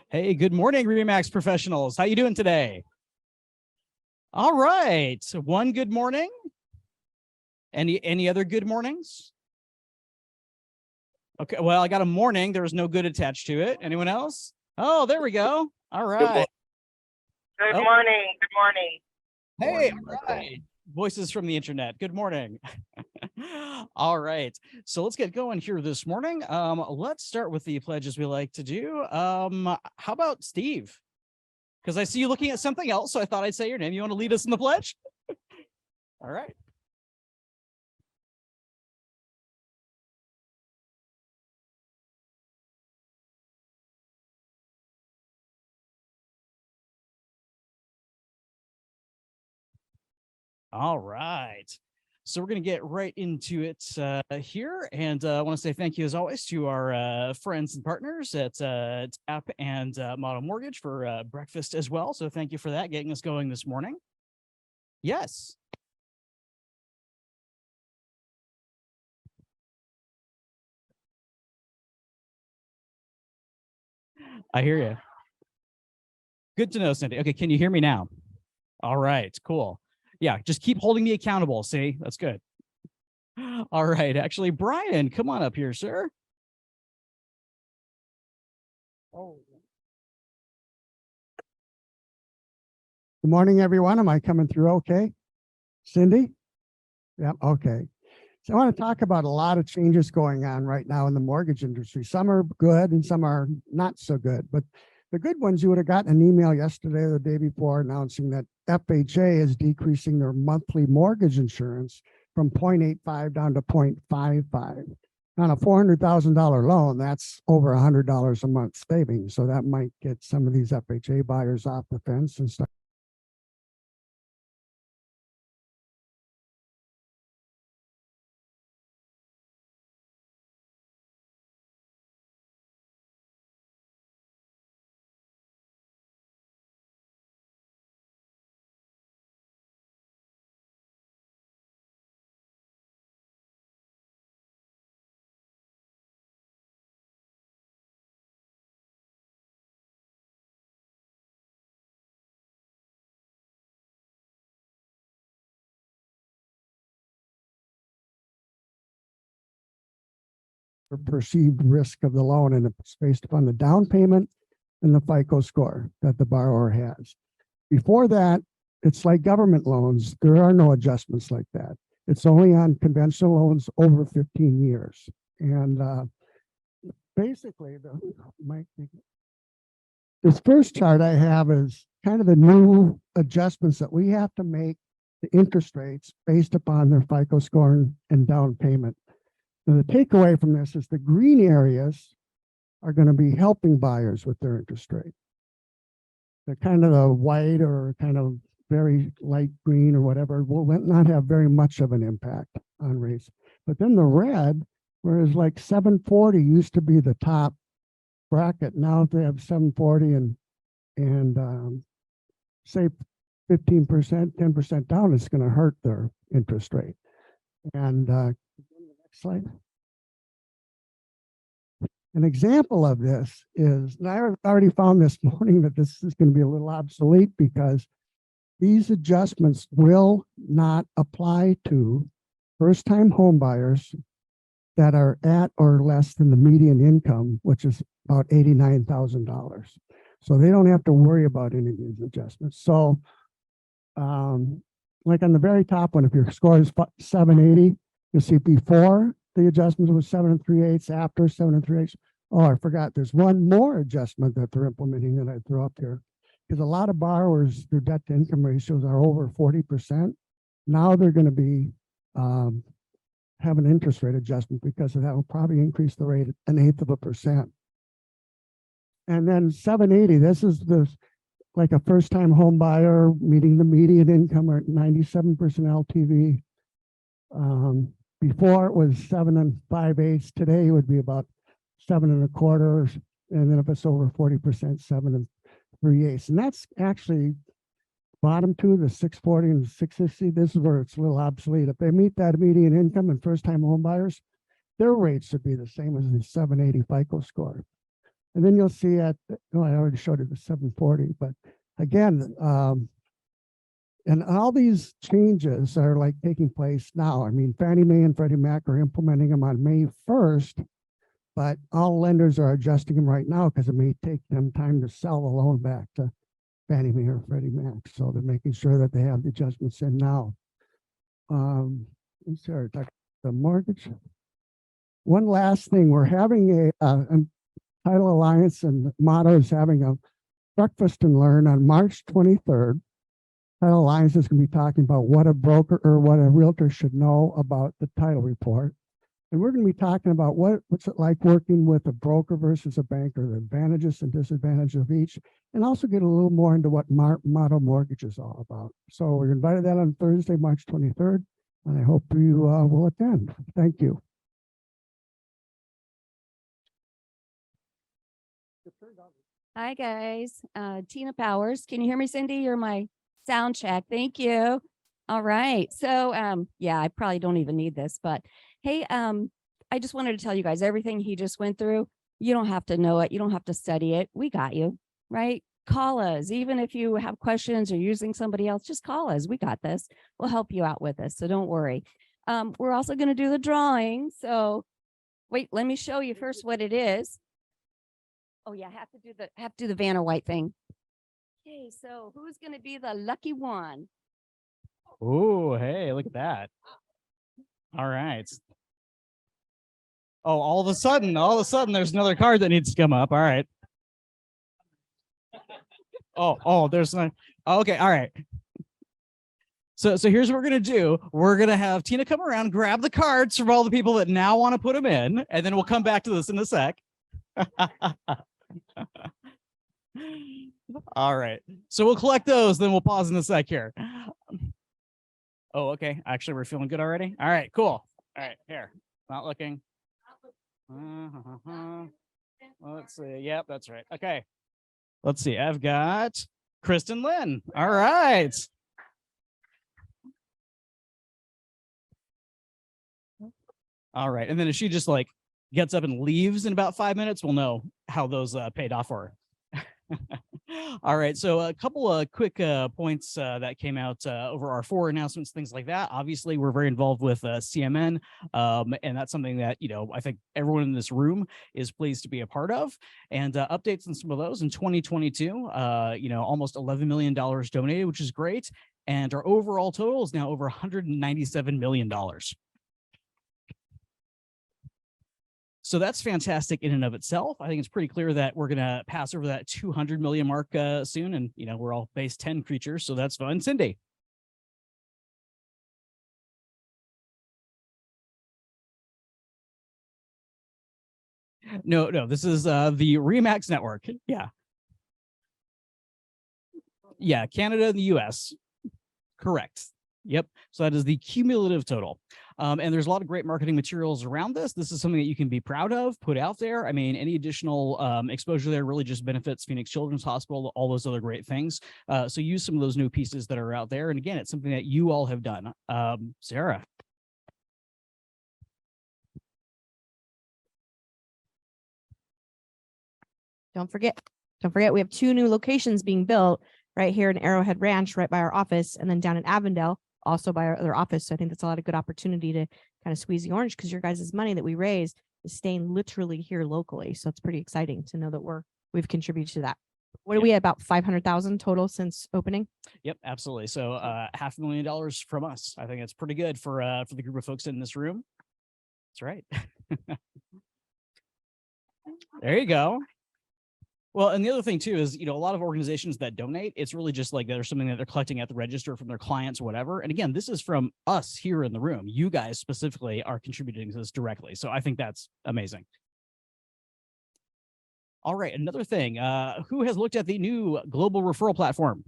Hey, good morning, RE/MAX professionals. How you doing today? All right. So one good morning. Any other good mornings? Okay, well, I got a morning. There was no good attached to it. Anyone else? Oh, there we go. All right. Good morning. Good morning. Hey, all right. Voices from the internet. Good morning. All right. So let's get going here this morning. Let's start with the pledges we like to do. How about Steve? Because I see you looking at something else, so I thought I'd say your name. You want to lead us in the pledge? All right. All right. So we're going to get right into it here. And I want to say thank you, as always, to our friends and partners at TAP and Model Mortgage for breakfast as well. So thank you for that, getting us going this morning. Yes. I hear you. Good to know, Cindy. Okay, can you hear me now? All right, cool. Yeah, just keep holding me accountable. See, that's good. All right, actually, Brian, come on up here, sir. Oh. Good morning, everyone. Am I coming through okay? Cindy? Yep, okay. So I want to talk about a lot of changes going on right now in the mortgage industry. Some are good and some are not so good. But the good ones, you would have gotten an email yesterday or the day before announcing that FHA is decreasing their monthly mortgage insurance from 0.85 down to 0.55. On a $400,000 loan, that's over $100 a month savings. So that might get some of these FHA buyers off the fence and stuff. Perceived risk of the loan, and it's based upon the down payment and the FICO score that the borrower has. Before that, it's like government loans. There are no adjustments like that. It's only on conventional loans over 15 years. And basically, this first chart I have is kind of the new adjustments that we have to make to interest rates based upon their FICO score and down payment. And the takeaway from this is the green areas are going to be helping buyers with their interest rate. The kind of the white or kind of very light green or whatever will not have very much of an impact on rates. But then the red, whereas like 740 used to be the top bracket, now if they have 740 and say 15%, 10% down, it's going to hurt their interest rate. And next slide. An example of this is, and I already found this morning that this is going to be a little obsolete because these adjustments will not apply to first-time home buyers that are at or less than the median income, which is about $89,000. So they don't have to worry about any of these adjustments. So like on the very top one, if your score is 780, you'll see before the adjustment was 7 3/8, after 7 3/8. Oh, I forgot. There's one more adjustment that they're implementing that I threw up here, because a lot of borrowers, their debt to income ratios are over 40%. Now they're going to be have an interest rate adjustment because that will probably increase the rate 1/8%. And then 780. This is like a first-time home buyer meeting the median income or 97% LTV. Before it was 7 5/8. Today it would be about 7 1/4, and then if it's over 40%, 7 3/8. And that's actually bottom two, the 640 and 660. This is where it's a little obsolete. If they meet that median income and first-time home buyers, their rates should be the same as the 780 FICO score. And then you'll see at, oh, I already showed it the 740, but again, and all these changes are like taking place now. I mean, Fannie Mae and Freddie Mac are implementing them on May 1st, but all lenders are adjusting them right now because it may take them time to sell the loan back to Fannie Mae or Freddie Mac. So they're making sure that they have the adjustments in now. Sorry, the mortgage. One last thing, we're having a Title Alliance and Motto is having a breakfast and learn on March 23rd. Title Alliance is going to be talking about what a broker or what a realtor should know about the title report. And we're going to be talking about what's it like working with a broker versus a banker, the advantages and disadvantages of each, and also get a little more into what Motto Mortgage is all about. So we're invited that on Thursday, March 23rd, and I hope you will attend. Thank you. Hi, guys. Tina Powers. Can you hear me, Cindy? You're my sound check. Thank you. All right. So, yeah, I probably don't even need this, but hey, I just wanted to tell you guys everything he just went through. You don't have to know it. You don't have to study it. We got you, right? Call us. Even if you have questions or using somebody else, just call us. We got this. We'll help you out with this. So don't worry. We're also going to do the drawing. So wait, let me show you first what it is. Oh yeah, have to do the Vanna White thing. Okay, so who's going to be the lucky one? Oh, hey, look at that. All right. Oh, all of a sudden, there's another card that needs to come up. All right. Oh, there's no. Okay, all right. So here's what we're gonna do. We're gonna have Tina come around, grab the cards from all the people that now want to put them in, and then we'll come back to this in a sec. All right. So we'll collect those, then we'll pause in a sec here. Oh, okay. Actually, we're feeling good already. All right, cool. All right, here. Not looking. Let's see. Yep, that's right. Okay. Let's see. I've got Kristen Lynn. All right. All right. And then if she just like gets up and leaves in about 5 minutes, we'll know how those paid off for her. All right, so a couple of quick points that came out over our 4 announcements, things like that. Obviously, we're very involved with CMN, and that's something that, I think everyone in this room is pleased to be a part of. And updates on some of those in 2022, almost $11 million donated, which is great. And our overall total is now over $197 million. So that's fantastic in and of itself. I think it's pretty clear that we're going to pass over that 200 million mark soon. And, we're all base 10 creatures, so that's fun. Cindy. No, this is the Remax network. Yeah. Yeah, Canada and the US. Correct. Yep. So that is the cumulative total. And there's a lot of great marketing materials around this. This is something that you can be proud of, put out there. I mean, any additional exposure there really just benefits Phoenix Children's Hospital, all those other great things. So use some of those new pieces that are out there. And again, it's something that you all have done. Sarah. Don't forget, we have 2 new locations being built right here in Arrowhead Ranch, right by our office, and then down in Avondale, also by our other office. So I think that's a lot of good opportunity to kind of squeeze the orange, because your guys' money that we raised is staying literally here locally. So it's pretty exciting to know that we've contributed to that. What are we at, about 500,000 total since opening? Yep, absolutely. So $500,000 from us. I think it's pretty good for the group of folks in this room. That's right. There you go. Well, and the other thing too is, a lot of organizations that donate, it's really just like there's something that they're collecting at the register from their clients or whatever. And again, this is from us here in the room. You guys specifically are contributing to this directly. So I think that's amazing. All right, another thing, who has looked at the new global referral platform?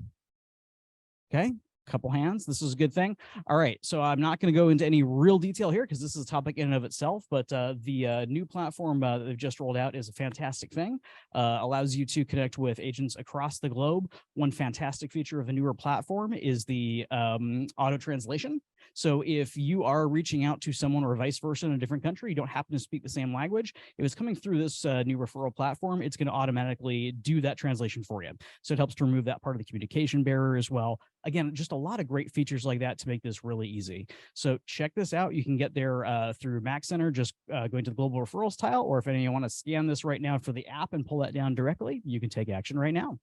Okay. Couple hands. This is a good thing. All right. So I'm not going to go into any real detail here because this is a topic in and of itself, but the new platform that they've just rolled out is a fantastic thing. Allows you to connect with agents across the globe. One fantastic feature of the newer platform is the auto translation. So if you are reaching out to someone or vice versa in a different country, you don't happen to speak the same language, if it's coming through this new referral platform, it's going to automatically do that translation for you. So it helps to remove that part of the communication barrier as well. Again, just a lot of great features like that to make this really easy. So check this out. You can get there through Mac Center, just going to the global referrals tile, or if any of you want to scan this right now for the app and pull that down directly, you can take action right now.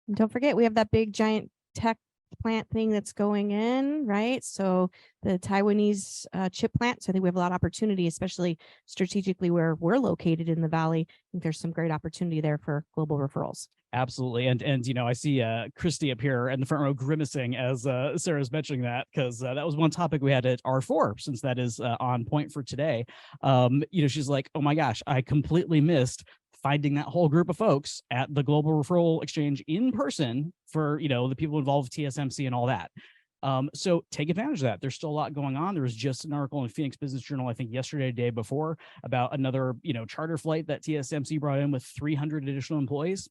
And don't forget, we have that big giant tech plant thing that's going in, right? So the Taiwanese chip plant. So I think we have a lot of opportunity, especially strategically where we're located in the Valley. I think there's some great opportunity there for global referrals. Absolutely. And you know, I see Christy up here in the front row grimacing as Sarah's mentioning that, because that was one topic we had at R4, since that is on point for today. You know, she's like, oh my gosh, I completely missed finding that whole group of folks at the Global Referral Exchange in person for, you know, the people involved with TSMC and all that. So take advantage of that. There's still a lot going on. There was just an article in Phoenix Business Journal, I think yesterday, day before, about another, you know, charter flight that TSMC brought in with 300 additional employees.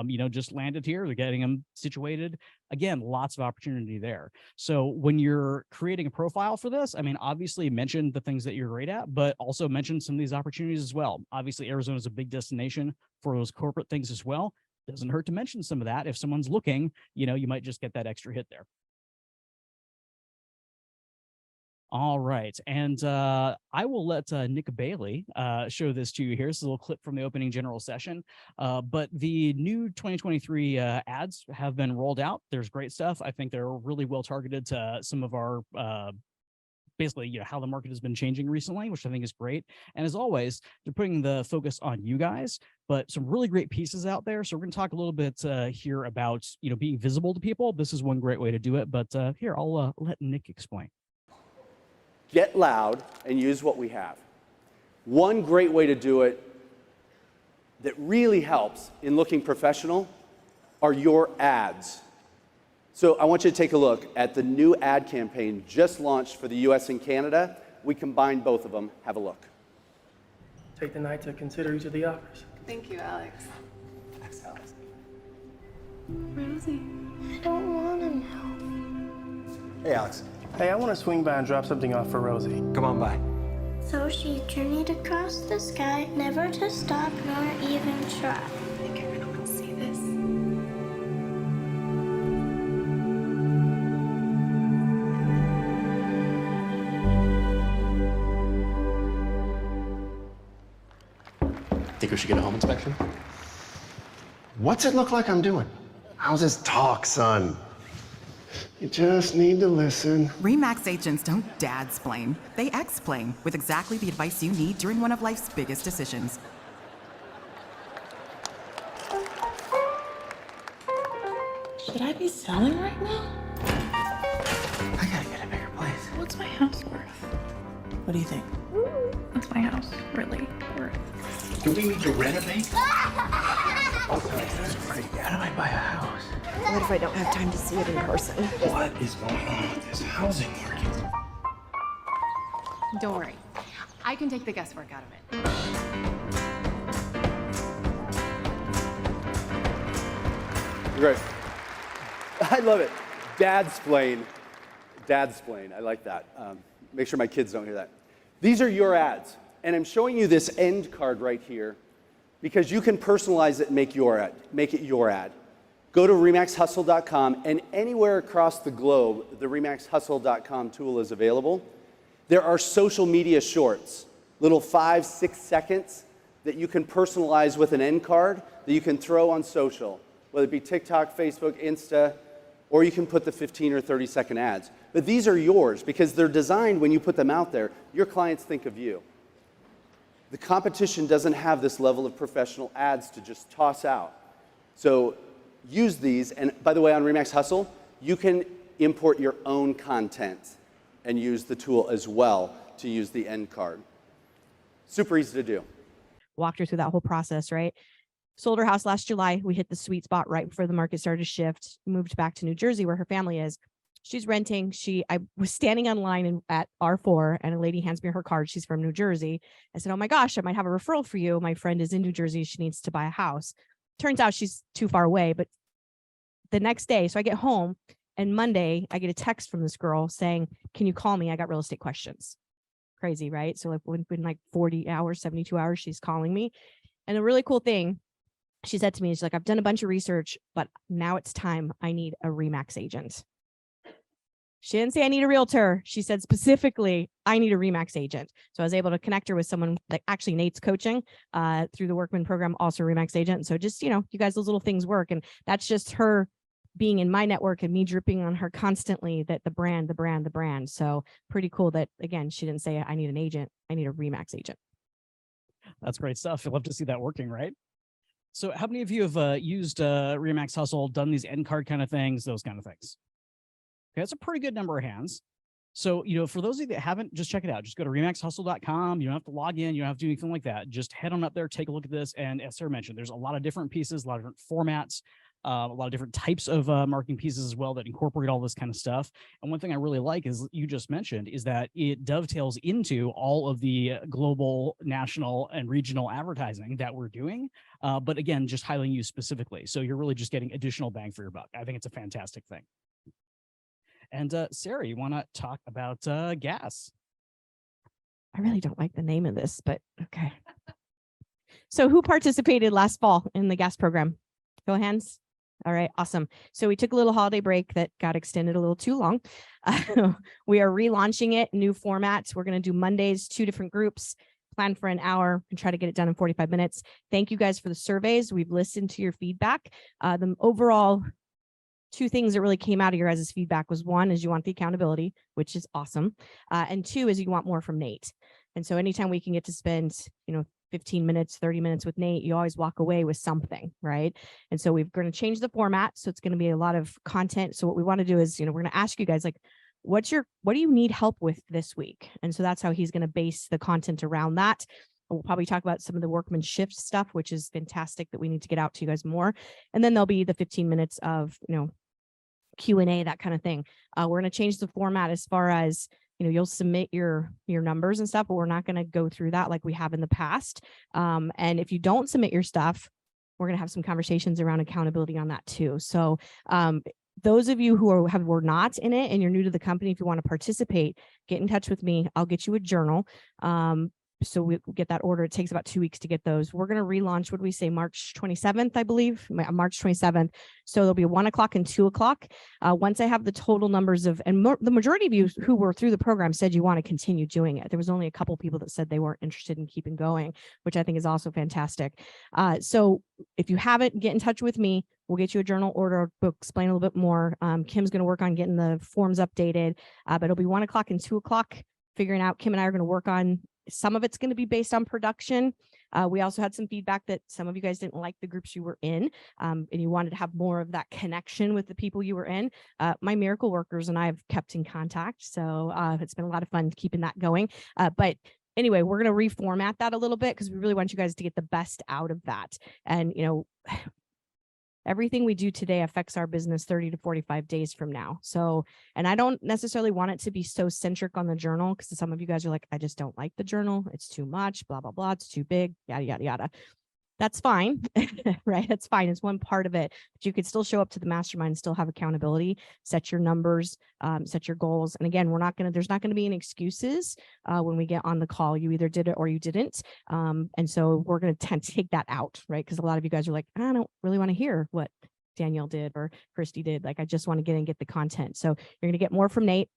You know, just landed here. They're getting them situated. Again, lots of opportunity there. So when you're creating a profile for this, I mean, obviously mention the things that you're great at, but also mention some of these opportunities as well. Obviously, Arizona is a big destination for those corporate things as well. Doesn't hurt to mention some of that. If someone's looking, you know, you might just get that extra hit there. All right. And I will let Nick Bailey show this to you here. This is a little clip from the opening general session. But the new 2023 ads have been rolled out. There's great stuff. I think they're really well targeted to some of our basically, you know, how the market has been changing recently, which I think is great. And as always, they're putting the focus on you guys, but some really great pieces out there. So we're going to talk a little bit here about, you know, being visible to people. This is one great way to do it. But here, I'll let Nick explain. Get loud and use what we have. One great way to do it that really helps in looking professional are your ads. So I want you to take a look at the new ad campaign just launched for the US and Canada. We combined both of them. Have a look. Take the night to consider each of the offers. Thank you, Alex. Thanks, Alex. Rosie, I don't want to know. Hey, Alex. Hey, I want to swing by and drop something off for Rosie. Come on by. So she journeyed across the sky, never to stop nor even try. I think you're gonna want to see this. Think we should get a home inspection? What's it look like I'm doing? How's this talk, son? You just need to listen. RE/MAX agents don't dadsplain. They explain with exactly the advice you need during one of life's biggest decisions. Should I be selling right now? I gotta get a bigger place. What's my house worth? What do you think? What's my house really worth? Do we need to renovate? Okay, that's pretty. How do I buy a house? What if I don't have time to see it in person? What is going on with this housing market? Don't worry. I can take the guesswork out of it. Great. I love it. Dadsplain. Dadsplain. I like that. Make sure my kids don't hear that. These are your ads. And I'm showing you this end card right here because you can personalize it and make it your ad. Go to remaxhustle.com, and anywhere across the globe, the remaxhustle.com tool is available. There are social media shorts, little 5-6 seconds that you can personalize with an end card that you can throw on social, whether it be TikTok, Facebook, Insta, or you can put the 15 or 30-second ads. But these are yours because they're designed when you put them out there, your clients think of you. The competition doesn't have this level of professional ads to just toss out. So use these, and by the way, on RE/MAX Hustle, you can import your own content and use the tool as well to use the end card. Super easy to do. Walked her through that whole process, right? Sold her house last July. We hit the sweet spot right before the market started to shift. Moved back to New Jersey where her family is. She's renting. I was standing online at R4 and a lady hands me her card. She's from New Jersey. I said, oh my gosh, I might have a referral for you. My friend is in New Jersey. She needs to buy a house. Turns out she's too far away, but the next day, so I get home And Monday, I get a text from this girl saying, can you call me? I got real estate questions. Crazy, right? So like within like 40 hours, 72 hours, she's calling me. And a really cool thing, she said to me, she's like, I've done a bunch of research, but now it's time. I need a RE/MAX agent. She didn't say I need a realtor. She said specifically, I need a RE/MAX agent. So I was able to connect her with someone like actually Nate's coaching through the Workman program, also RE/MAX agent. So just, you guys, those little things work. And that's just her being in my network and me dripping on her constantly that the brand. So pretty cool that, again, she didn't say I need an agent. I need a RE/MAX agent. That's great stuff. I'd love to see that working, right? So how many of you have used RE/MAX Hustle, done these end card kind of things, those kind of things? Okay, that's a pretty good number of hands. So, for those of you that haven't, just check it out. Just go to remaxhustle.com. You don't have to log in. You don't have to do anything like that. Just head on up there, take a look at this. And as Sarah mentioned, there's a lot of different pieces, a lot of different formats, a lot of different types of marketing pieces as well that incorporate all this kind of stuff. And one thing I really like is you just mentioned is that it dovetails into all of the global, national, and regional advertising that we're doing. But again, just highlighting you specifically. So you're really just getting additional bang for your buck. I think it's a fantastic thing. And Sarah, you want to talk about gas? I really don't like the name of this, but okay. So who participated last fall in the gas program? Show of hands. All right, awesome. So we took a little holiday break that got extended a little too long. We are relaunching it, new formats. We're going to do Mondays, 2 different groups, plan for an hour and try to get it done in 45 minutes. Thank you guys for the surveys. We've listened to your feedback. The overall 2 things that really came out of your guys' feedback was 1 is you want the accountability, which is awesome. And 2 is you want more from Nate. And so anytime we can get to spend, 15 minutes, 30 minutes with Nate, you always walk away with something, right? And so we're going to change the format. So it's going to be a lot of content. So what we want to do is, we're going to ask you guys, like, what do you need help with this week? And so that's how he's going to base the content around that. We'll probably talk about some of the workman shift stuff, which is fantastic that we need to get out to you guys more. And then there'll be the 15 minutes of, Q&A, that kind of thing. We're going to change the format as far as, you'll submit your numbers and stuff, but we're not going to go through that like we have in the past. And if you don't submit your stuff, we're going to have some conversations around accountability on that too. So those of you who were not in it and you're new to the company, if you want to participate, get in touch with me. I'll get you a journal. So we'll get that order. It takes about 2 weeks to get those. We're going to relaunch, what do we say, March 27th, I believe, March 27th. So there'll be 1 o'clock and 2 o'clock. Once I have the total numbers of, and the majority of you who were through the program said you want to continue doing it. There was only a couple people that said they weren't interested in keeping going, which I think is also fantastic. So if you haven't, get in touch with me. We'll get you a journal order, book, explain a little bit more. Kim's going to work on getting the forms updated, but it'll be 1 o'clock and 2 o'clock, figuring out, Kim and I are going to work on, some of it's going to be based on production. We also had some feedback that some of you guys didn't like the groups you were in, and you wanted to have more of that connection with the people you were in. My miracle workers and I have kept in contact. So it's been a lot of fun keeping that going. But anyway, we're going to reformat that a little bit because we really want you guys to get the best out of that. And, everything we do today affects our business 30 to 45 days from now. So, and I don't necessarily want it to be so centric on the journal because some of you guys are like, I just don't like the journal. It's too much, blah, blah, blah. It's too big, yada, yada, yada. That's fine, right? That's fine. It's one part of it, but you could still show up to the mastermind and still have accountability, set your numbers, set your goals. And again, there's not going to be any excuses when we get on the call. You either did it or you didn't. And so we're going to tend to take that out, right? Because a lot of you guys are like, I don't really want to hear what Danielle did or Christy did. Like, I just want to get in and get the content. So you're going to get more from Nate.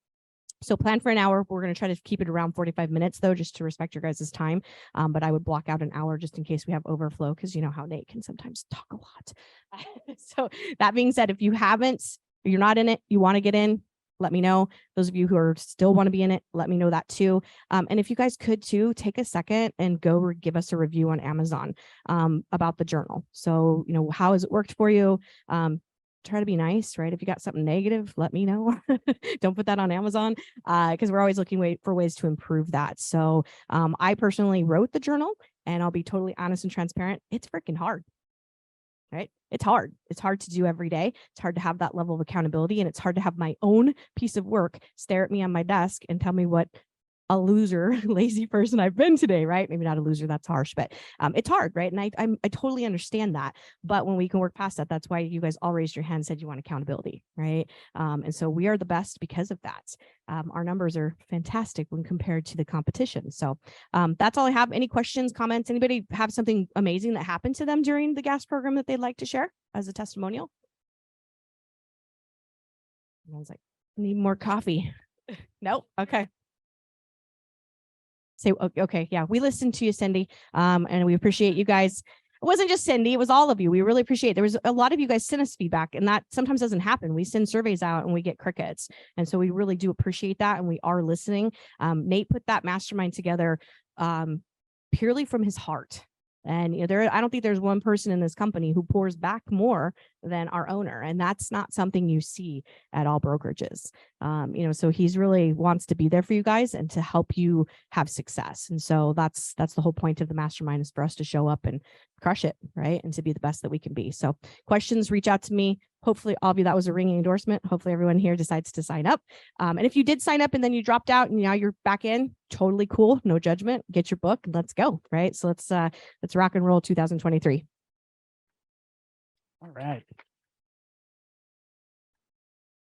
So plan for an hour. We're going to try to keep it around 45 minutes though, just to respect your guys' time. But I would block out an hour just in case we have overflow, because you know how Nate can sometimes talk a lot. So that being said, if you're not in it, you want to get in, let me know. Those of you who are still want to be in it, let me know that too. And if you guys could too, take a second and go give us a review on Amazon about the journal. So, how has it worked for you? Try to be nice, right? If you got something negative, let me know. Don't put that on Amazon because we're always looking for ways to improve that. So I personally wrote the journal, and I'll be totally honest and transparent. It's freaking hard, right? It's hard. It's hard to do every day. It's hard to have that level of accountability, and it's hard to have my own piece of work stare at me on my desk and tell me what a loser, lazy person I've been today, right? Maybe not a loser, that's harsh, but it's hard, right? And I totally understand that. But when we can work past that, that's why you guys all raised your hand and said you want accountability, right? And so we are the best because of that. Our numbers are fantastic when compared to the competition. So that's all I have. Any questions, comments? Anybody have something amazing that happened to them during the gas program that they'd like to share as a testimonial? I was like, need more coffee. Nope. Okay. Say, okay. Yeah. We listened to you, Cindy. And we appreciate you guys. It wasn't just Cindy, it was all of you. We really appreciate it. There was a lot of you guys sent us feedback, and that sometimes doesn't happen. We send surveys out and we get crickets. And so we really do appreciate that. And we are listening. Nate put that mastermind together purely from his heart. And I don't think there's one person in this company who pours back more than our owner, and that's not something you see at all brokerages. So he's really wants to be there for you guys and to help you have success. And so that's the whole point of the mastermind, is for us to show up and crush it, right? And to be the best that we can be. So questions, reach out to me. Hopefully all of you, that was a ringing endorsement. Hopefully everyone here decides to sign up. And if you did sign up and then you dropped out and now you're back in, totally cool. No judgment. Get your book and let's go. Right. So let's rock and roll 2023. All right.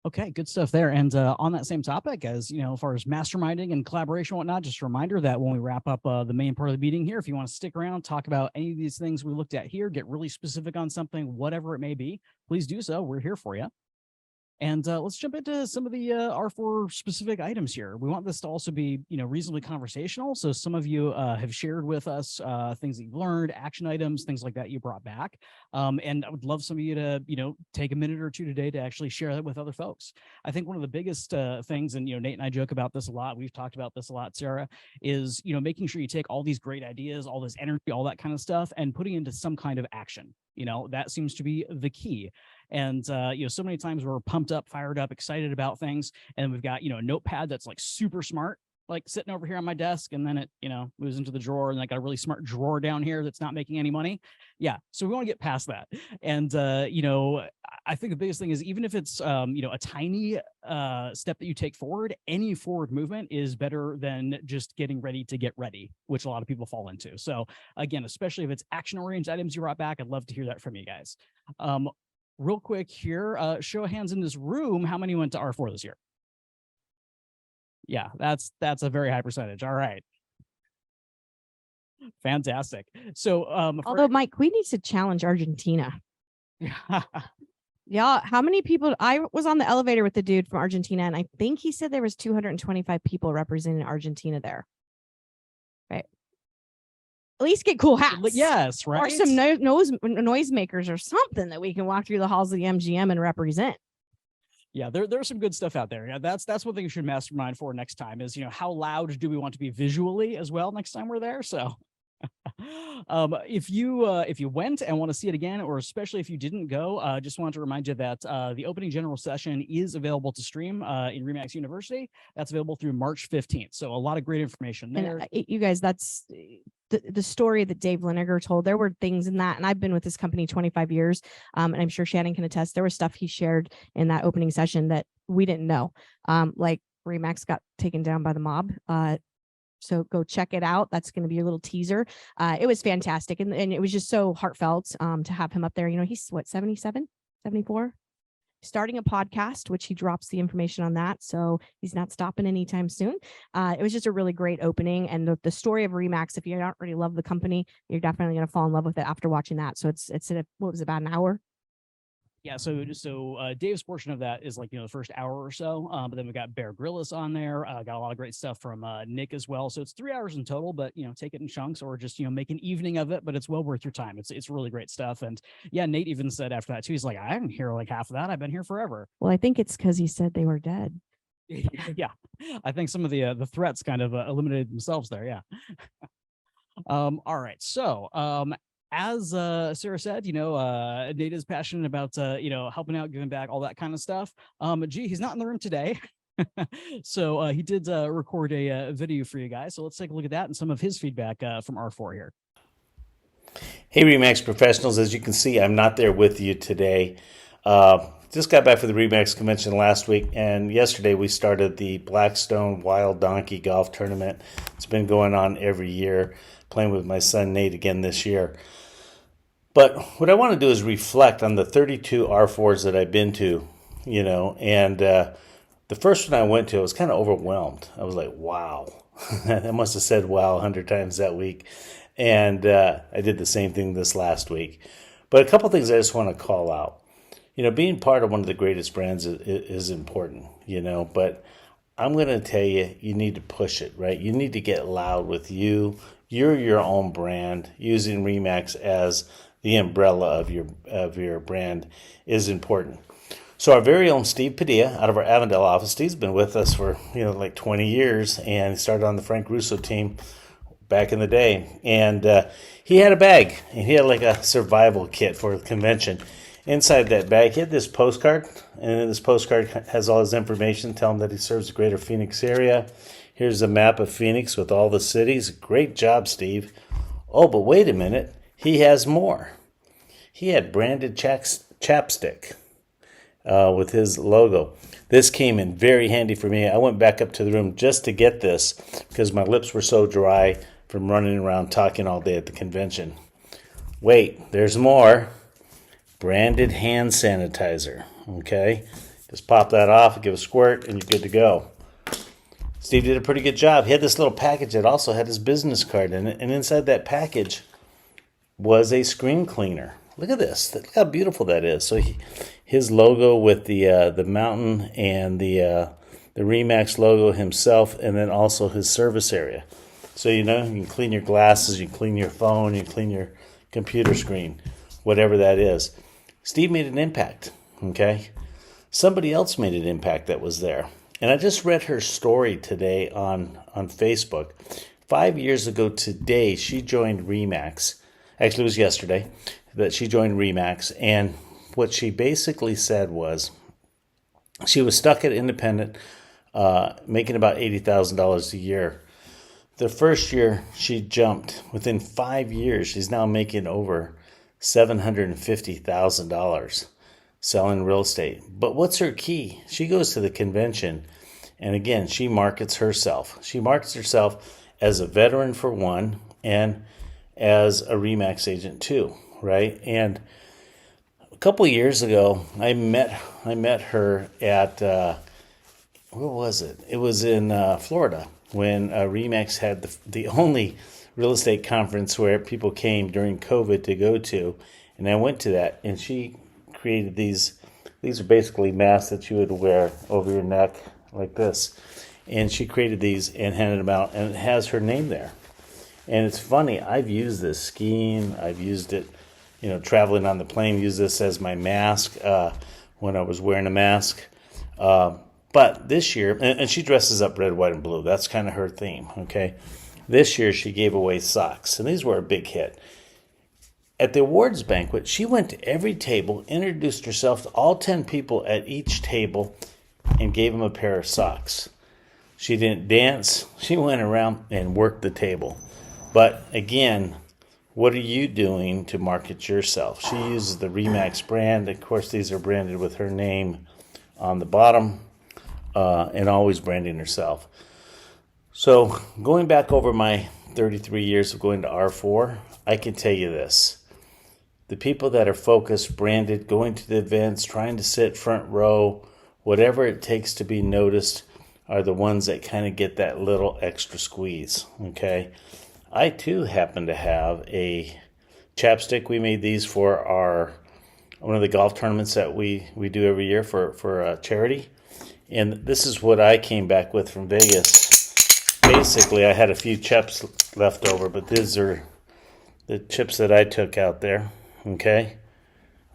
Okay, good stuff there. And on that same topic, as far as masterminding and collaboration and whatnot, just a reminder that when we wrap up the main part of the meeting here, if you want to stick around, talk about any of these things we looked at here, get really specific on something, whatever it may be, please do so. We're here for you. And let's jump into some of the R4 specific items here. We want this to also be, reasonably conversational. So some of you have shared with us things that you've learned, action items, things like that you brought back. And I would love some of you to, take a minute or two today to actually share that with other folks. I think one of the biggest things, and, Nate and I joke about this a lot, we've talked about this a lot, Sarah, is, making sure you take all these great ideas, all this energy, all that kind of stuff, and putting into some kind of action. That seems to be the key. And, so many times we're pumped up, fired up, excited about things. And we've got, a notepad that's like super smart, like sitting over here on my desk. And then it, moves into the drawer, and I got a really smart drawer down here that's not making any money. Yeah. So we want to get past that. And, I think the biggest thing is, even if it's, a tiny step that you take forward, any forward movement is better than just getting ready to get ready, which a lot of people fall into. So again, especially if it's action-oriented items you brought back, I'd love to hear that from you guys. Real quick here, show of hands in this room, how many went to R4 this year? Yeah, that's a very high percentage. All right. Fantastic. So although Mike, we need to challenge Argentina. Yeah, how many people? I was on the elevator with the dude from Argentina, and I think he said there was 225 people representing Argentina there. Right. At least get cool hats. Yes, right. Or some noise makers or something that we can walk through the halls of the MGM and represent. Yeah, there's some good stuff out there. Yeah, that's one thing you should mastermind for next time is, how loud do we want to be visually as well next time we're there? So if you went and want to see it again, or especially if you didn't go, just want to remind you that the opening general session is available to stream in RE/MAX University. That's available through March 15th. So a lot of great information there. And you guys, that's the story that Dave Linegar told. There were things in that, and I've been with this company 25 years, and I'm sure Shannon can attest. There was stuff he shared in that opening session that we didn't know, like RE/MAX got taken down by the mob. So go check it out. That's going to be your little teaser. It was fantastic. And it was just so heartfelt to have him up there. He's what, 77, 74? Starting a podcast, which he drops the information on that. So he's not stopping anytime soon. It was just a really great opening. And the story of RE/MAX, if you don't already love the company, you're definitely going to fall in love with it after watching that. So it's what was it, about an hour? Yeah, so Dave's portion of that is like, the first hour or so, but then we got Bear Grylls on there, got a lot of great stuff from Nick as well. So it's 3 hours in total, but, take it in chunks or just, make an evening of it, but it's well worth your time. It's really great stuff. And yeah, Nate even said after that too, he's like, I didn't hear like half of that. I've been here forever. Well, I think it's because he said they were dead. Yeah, I think some of the threats kind of eliminated themselves there. Yeah. All right. So, as Sarah said, Nate is passionate about, helping out, giving back, all that kind of stuff. He's not in the room today. So he did record a video for you guys. So let's take a look at that and some of his feedback from R4 here. Hey, RE/MAX professionals. As you can see, I'm not there with you today. just got back from the Remax convention last week, and yesterday we started the Blackstone Wild Donkey Golf Tournament. It's been going on every year, playing with my son Nate again this year. But what I want to do is reflect on the 32 R4s that I've been to, and the first one I went to, I was kind of overwhelmed. I was like, wow. I must have said wow 100 times that week. And I did the same thing this last week. But a couple things I just want to call out. Being part of one of the greatest brands is important, but I'm going to tell you, you need to push it, right? You need to get loud with you. You're your own brand. Using Remax as the umbrella of your brand is important. So our very own Steve Padilla out of our Avondale office, Steve's been with us for, like 20 years, and he started on the Frank Russo team back in the day. And he had a bag, and he had like a survival kit for the convention. Inside that bag, he had this postcard, and this postcard has all his information, telling him that he serves the greater Phoenix area. Here's a map of Phoenix with all the cities. Great job, Steve. Oh, but wait a minute. He has more. He had branded chapstick with his logo. This came in very handy for me. I went back up to the room just to get this because my lips were so dry from running around talking all day at the convention. Wait, there's more. Branded hand sanitizer, okay? Just pop that off, give a squirt, and you're good to go. Steve did a pretty good job. He had this little package that also had his business card in it, and inside that package was a screen cleaner. Look at this. Look how beautiful that is. So his logo with the mountain and the Remax logo himself, and then also his service area. So, you can clean your glasses, you can clean your phone, you can clean your computer screen, whatever that is. Steve made an impact, okay? Somebody else made an impact that was there. And I just read her story today on Facebook. 5 years ago today, she joined Remax. Actually, it was yesterday that she joined Remax. And what she basically said was she was stuck at independent, making about $80,000 a year. The first year, she jumped. Within 5 years, she's now making over $750,000 selling real estate. But what's her key? She goes to the convention, and again, she markets herself. She markets herself as a veteran for one, and as a Remax agent too, right? And a couple of years ago, I met her at where was it? It was in Florida when Remax had the only real estate conference where people came during COVID to go to, and I went to that, and she created these are basically masks that you would wear over your neck like this, and she created these and handed them out, and it has her name there. And it's funny, I've used this skiing, I've used it, traveling on the plane, used this as my mask when I was wearing a mask. But this year, and she dresses up red, white, and blue. That's kind of her theme, okay? This year, she gave away socks, and these were a big hit. At the awards banquet, she went to every table, introduced herself to all 10 people at each table, and gave them a pair of socks. She didn't dance. She went around and worked the table. But again, what are you doing to market yourself? She uses the Remax brand. Of course, these are branded with her name on the bottom, and always branding herself. So going back over my 33 years of going to R4, I can tell you this. The people that are focused, branded, going to the events, trying to sit front row, whatever it takes to be noticed, are the ones that kind of get that little extra squeeze, okay? I too happen to have a chapstick. We made these for one of the golf tournaments that we do every year for charity. And this is what I came back with from Vegas. Basically, I had a few chips left over, but these are the chips that I took out there, okay?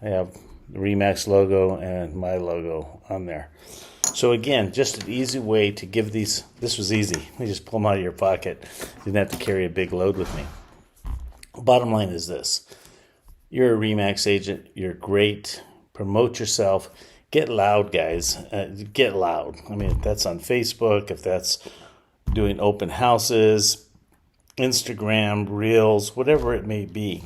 I have the Remax logo and my logo on there. So again, just an easy way to give these. This was easy. You just pull them out of your pocket. Didn't have to carry a big load with me. Bottom line is this. You're a Remax agent. You're great. Promote yourself. Get loud, guys. Get loud. I mean, if that's on Facebook, if that's doing open houses, Instagram, Reels, whatever it may be,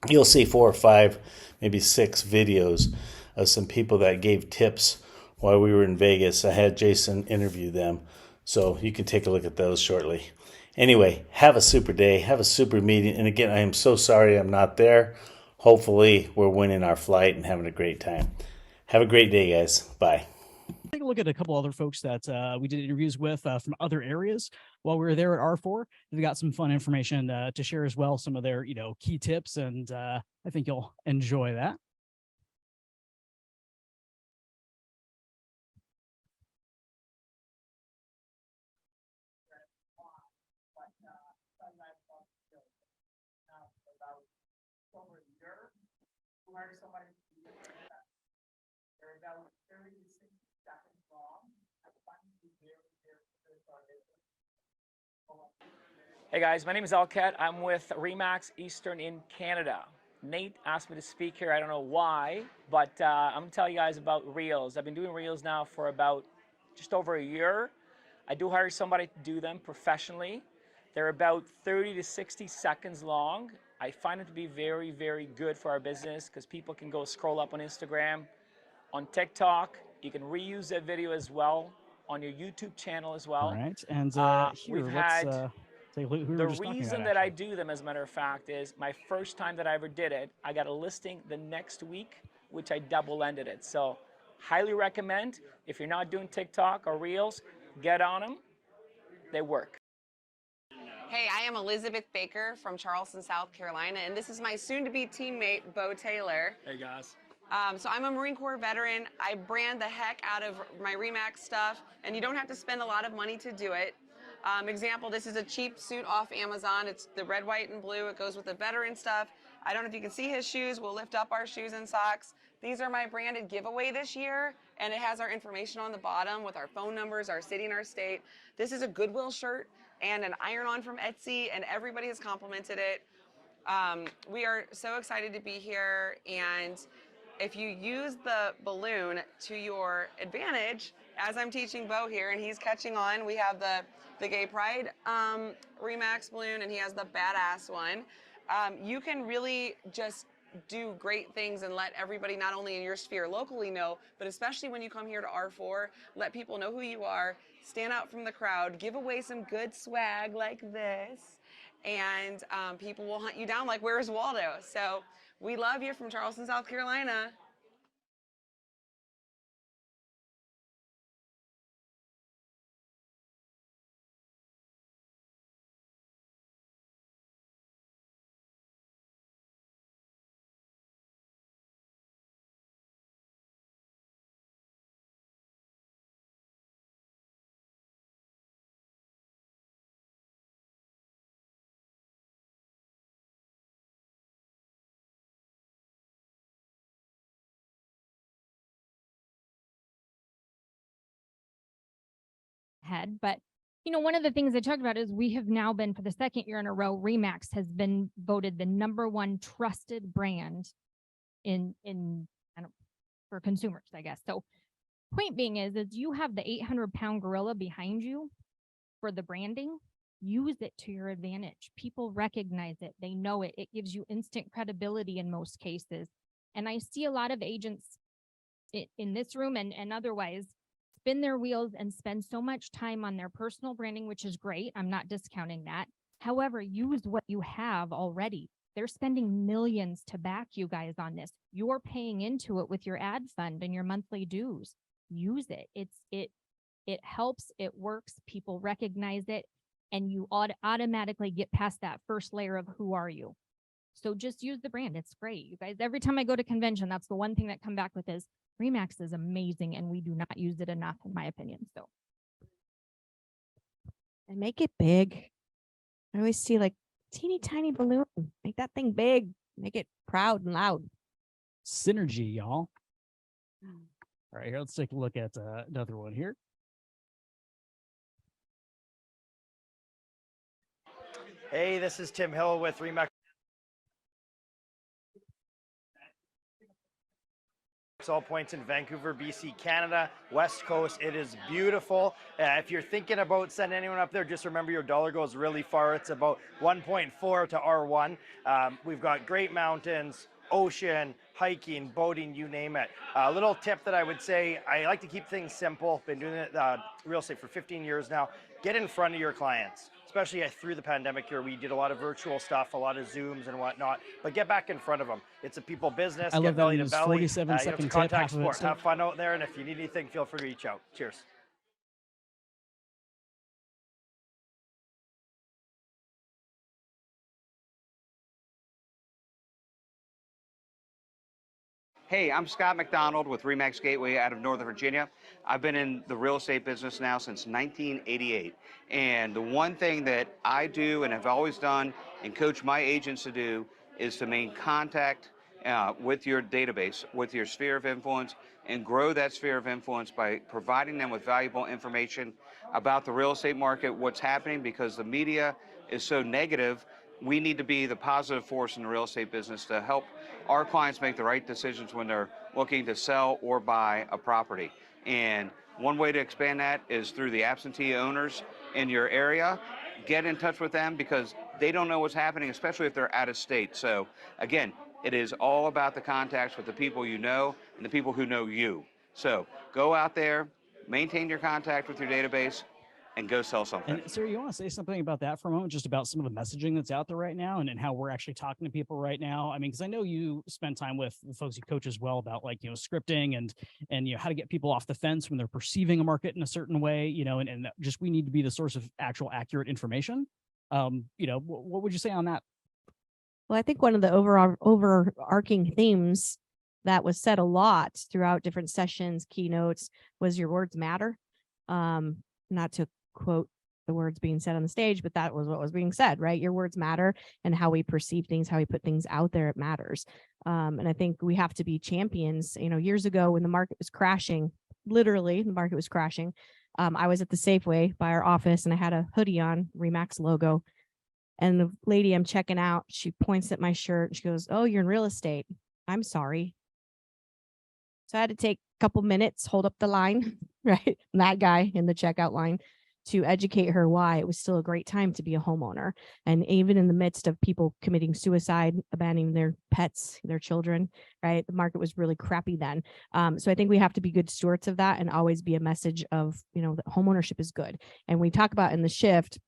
you'll see 4 or 5, maybe 6 videos of some people that gave tips while we were in Vegas. I had Jason interview them, so you can take a look at those shortly. Anyway, have a super day, have a super meeting, and again, I am so sorry I'm not there. Hopefully, we're winning our flight and having a great time. Have a great day, guys. Bye. Take a look at a couple other folks that we did interviews with from other areas while we were there at R4. They've got some fun information to share as well, some of their key tips, and I think you'll enjoy that. Hey guys, my name is Alcat. I'm with Remax Eastern in Canada. Nate asked me to speak here. I don't know why, but I'm going to tell you guys about reels. I've been doing reels now for about just over a year. I do hire somebody to do them professionally. They're about 30 to 60 seconds long. I find it to be very, very good for our business because people can go scroll up on Instagram, on TikTok. You can reuse that video as well on your YouTube channel as well. All right, and here, we've let's had take a look who we the were just talking reason about, that I actually. do them, as a matter of fact, is my first time that I ever did it, I got a listing the next week, which I double-ended it. So highly recommend, if you're not doing TikTok or Reels, get on them. They work. Hey, I am Elizabeth Baker from Charleston, South Carolina, and this is my soon-to-be teammate, Bo Taylor. Hey guys. So I'm a Marine Corps veteran. I brand the heck out of my Remax stuff, and you don't have to spend a lot of money to do it. Example, this is a cheap suit off Amazon. It's the red, white, and blue. It goes with the veteran stuff. I don't know if you can see his shoes. We'll lift up our shoes and socks. These are my branded giveaway this year, and it has our information on the bottom with our phone numbers, our city, and our state. This is a Goodwill shirt and an iron-on from Etsy, and everybody has complimented it. We are so excited to be here, and if you use the balloon to your advantage, as I'm teaching Bo here, and he's catching on, we have the Gay Pride Remax balloon, and he has the badass one. You can really just do great things and let everybody, not only in your sphere locally, know, but especially when you come here to R4, let people know who you are, stand out from the crowd, give away some good swag like this, and people will hunt you down like, where's Waldo? So we love you from Charleston, South Carolina. Head, but one of the things I talked about is we have now been, for the second year in a row, Remax has been voted the #1 trusted brand in for consumers, I guess. So point being is you have the 800-pound gorilla behind you for the branding. Use it to your advantage. People recognize it. They know it. It gives you instant credibility in most cases. And I see a lot of agents in this room and otherwise spin their wheels and spend so much time on their personal branding, which is great. I'm not discounting that. However, use what you have already. They're spending millions to back you guys on this. You're paying into it with your ad fund and your monthly dues. Use it. It helps, it works, people recognize it, and you automatically get past that first layer of who are you. So just use the brand. It's great. You guys, every time I go to convention, that's the one thing that come back with is Remax is amazing, and we do not use it enough, in my opinion. So, and make it big. I always see like teeny tiny balloon. Make that thing big. Make it proud and loud. Synergy, y'all. All right, here, let's take a look at another one here. Hey, this is Tim Hill with Remax. All points in Vancouver, BC, Canada, West Coast. It is beautiful. If you're thinking about sending anyone up there, just remember your dollar goes really far. It's about 1.4 to R1. We've got great mountains, ocean, hiking, boating, you name it. A little tip that I would say, I like to keep things simple. Been doing it, real estate for 15 years now. Get in front of your clients, especially through the pandemic here. We did a lot of virtual stuff, a lot of Zooms and whatnot, but get back in front of them. It's a people business. I Get love that belly in to this belly. 47-second It's a tip, contact half of it. sport. So Have fun out there, and if you need anything, feel free to reach out. Cheers. Hey, I'm Scott McDonald with Remax Gateway out of Northern Virginia. I've been in the real estate business now since 1988. And the one thing that I do and have always done and coach my agents to do is to maintain contact with your database, with your sphere of influence, and grow that sphere of influence by providing them with valuable information about the real estate market, what's happening, because the media is so negative. We need to be the positive force in the real estate business to help our clients make the right decisions when they're looking to sell or buy a property. And one way to expand that is through the absentee owners in your area. Get in touch with them because they don't know what's happening, especially if they're out of state. So again, it is all about the contacts with the people you know and the people who know you. So go out there, maintain your contact with your database, and go sell something. And Sarah, you want to say something about that for a moment, just about some of the messaging that's out there right now and how we're actually talking to people right now? I mean, because I know you spend time with the folks you coach as well about, like, scripting and how to get people off the fence when they're perceiving a market in a certain way, and just we need to be the source of actual accurate information. What would you say on that? Well, I think one of the overarching themes that was said a lot throughout different sessions, keynotes, was your words matter. Not to quote the words being said on the stage, but that was what was being said, right? Your words matter, and how we perceive things, how we put things out there, it matters. And I think we have to be champions. Years ago when the market was crashing, literally the market was crashing, I was at the Safeway by our office and I had a hoodie on, Remax logo. And the lady I'm checking out, she points at my shirt and she goes, "Oh, you're in real estate. I'm sorry." So I had to take a couple minutes, hold up the line, right? And that guy in the checkout line, to educate her why it was still a great time to be a homeowner. And even in the midst of people committing suicide, abandoning their pets, their children, right? The market was really crappy then. So I think we have to be good stewards of that and always be a message of, that homeownership is good. And we talk about in the shift,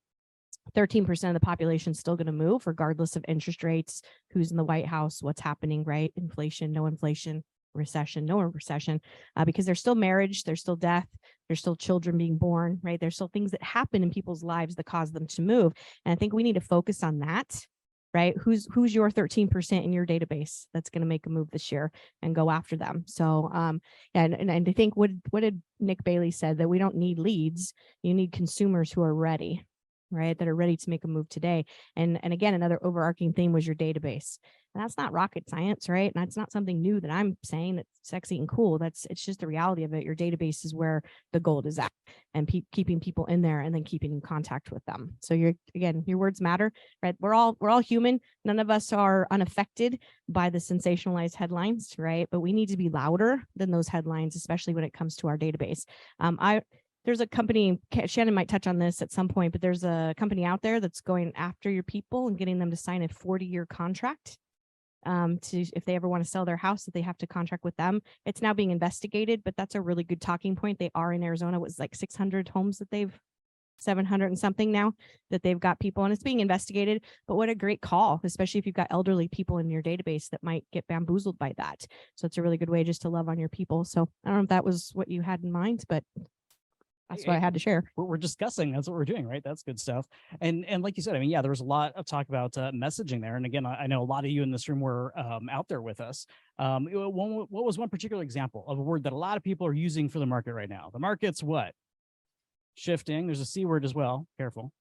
13% of the population is still going to move regardless of interest rates, who's in the White House, what's happening, right? Inflation, no inflation, recession, no recession, because there's still marriage, there's still death, there's still children being born, right? There's still things that happen in people's lives that cause them to move. And I think we need to focus on that, right? Who's your 13% in your database that's going to make a move this year and go after them. So, and I think what did Nick Bailey said, that we don't need leads, you need consumers who are ready, right? That are ready to make a move today. And again, another overarching theme was your database. And that's not rocket science, right? And that's not something new that I'm saying that's sexy and cool. It's just the reality of it. Your database is where the gold is at, and keeping people in there and then keeping in contact with them. So your words matter, right? We're all human. None of us are unaffected by the sensationalized headlines, right? But we need to be louder than those headlines, especially when it comes to our database. There's a company, Shannon might touch on this at some point, but there's a company out there that's going after your people and getting them to sign a 40-year contract if they ever want to sell their house, that they have to contract with them. It's now being investigated, but that's a really good talking point. They are in Arizona. It was like 600 homes that 700 and something now that they've got people, and it's being investigated. But what a great call, especially if you've got elderly people in your database that might get bamboozled by that. So it's a really good way just to love on your people. So I don't know if that was what you had in mind, but that's what I had to share. We're discussing. That's what we're doing, right? That's good stuff. And like you said, I mean, yeah, there was a lot of talk about messaging there. And again, I know a lot of you in this room were out there with us. What was one particular example of a word that a lot of people are using for the market right now? The market's what? Shifting. There's a C word as well. Careful.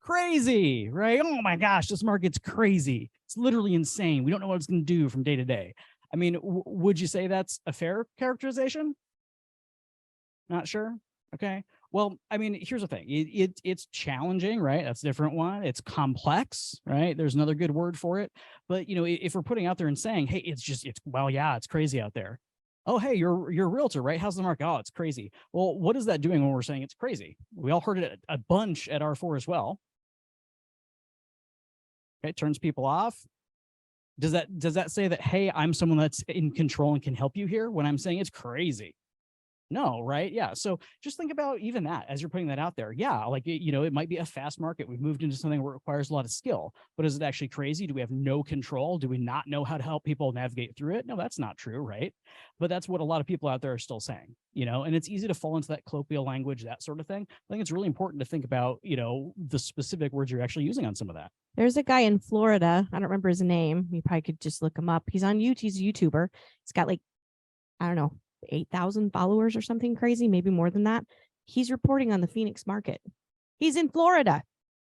Crazy, right? Oh my gosh, this market's crazy. It's literally insane. We don't know what it's going to do from day to day. I mean, would you say that's a fair characterization? Not sure. Okay. Well, I mean, here's the thing. It's challenging, right? That's a different one. It's complex, right? There's another good word for it. But, if we're putting out there and saying, hey, it's crazy out there. Oh, hey, you're a realtor, right? How's the market? Oh, it's crazy. Well, what is that doing when we're saying it's crazy? We all heard it a bunch at R4 as well. Okay. Turns people off. Does that say that, hey, I'm someone that's in control and can help you here, when I'm saying it's crazy? No, right? Yeah. So just think about even that as you're putting that out there. Yeah, like it might be a fast market. We've moved into something where it requires a lot of skill, but is it actually crazy? Do we have no control? Do we not know how to help people navigate through it? No, that's not true, right? But that's what a lot of people out there are still saying, and it's easy to fall into that colloquial language, that sort of thing. I think it's really important to think about, the specific words you're actually using on some of that. There's a guy in Florida. I don't remember his name. You probably could just look him up. He's on YouTube. He's a YouTuber. He's got I don't know, 8,000 followers or something crazy, maybe more than that. He's reporting on the Phoenix market. He's in Florida,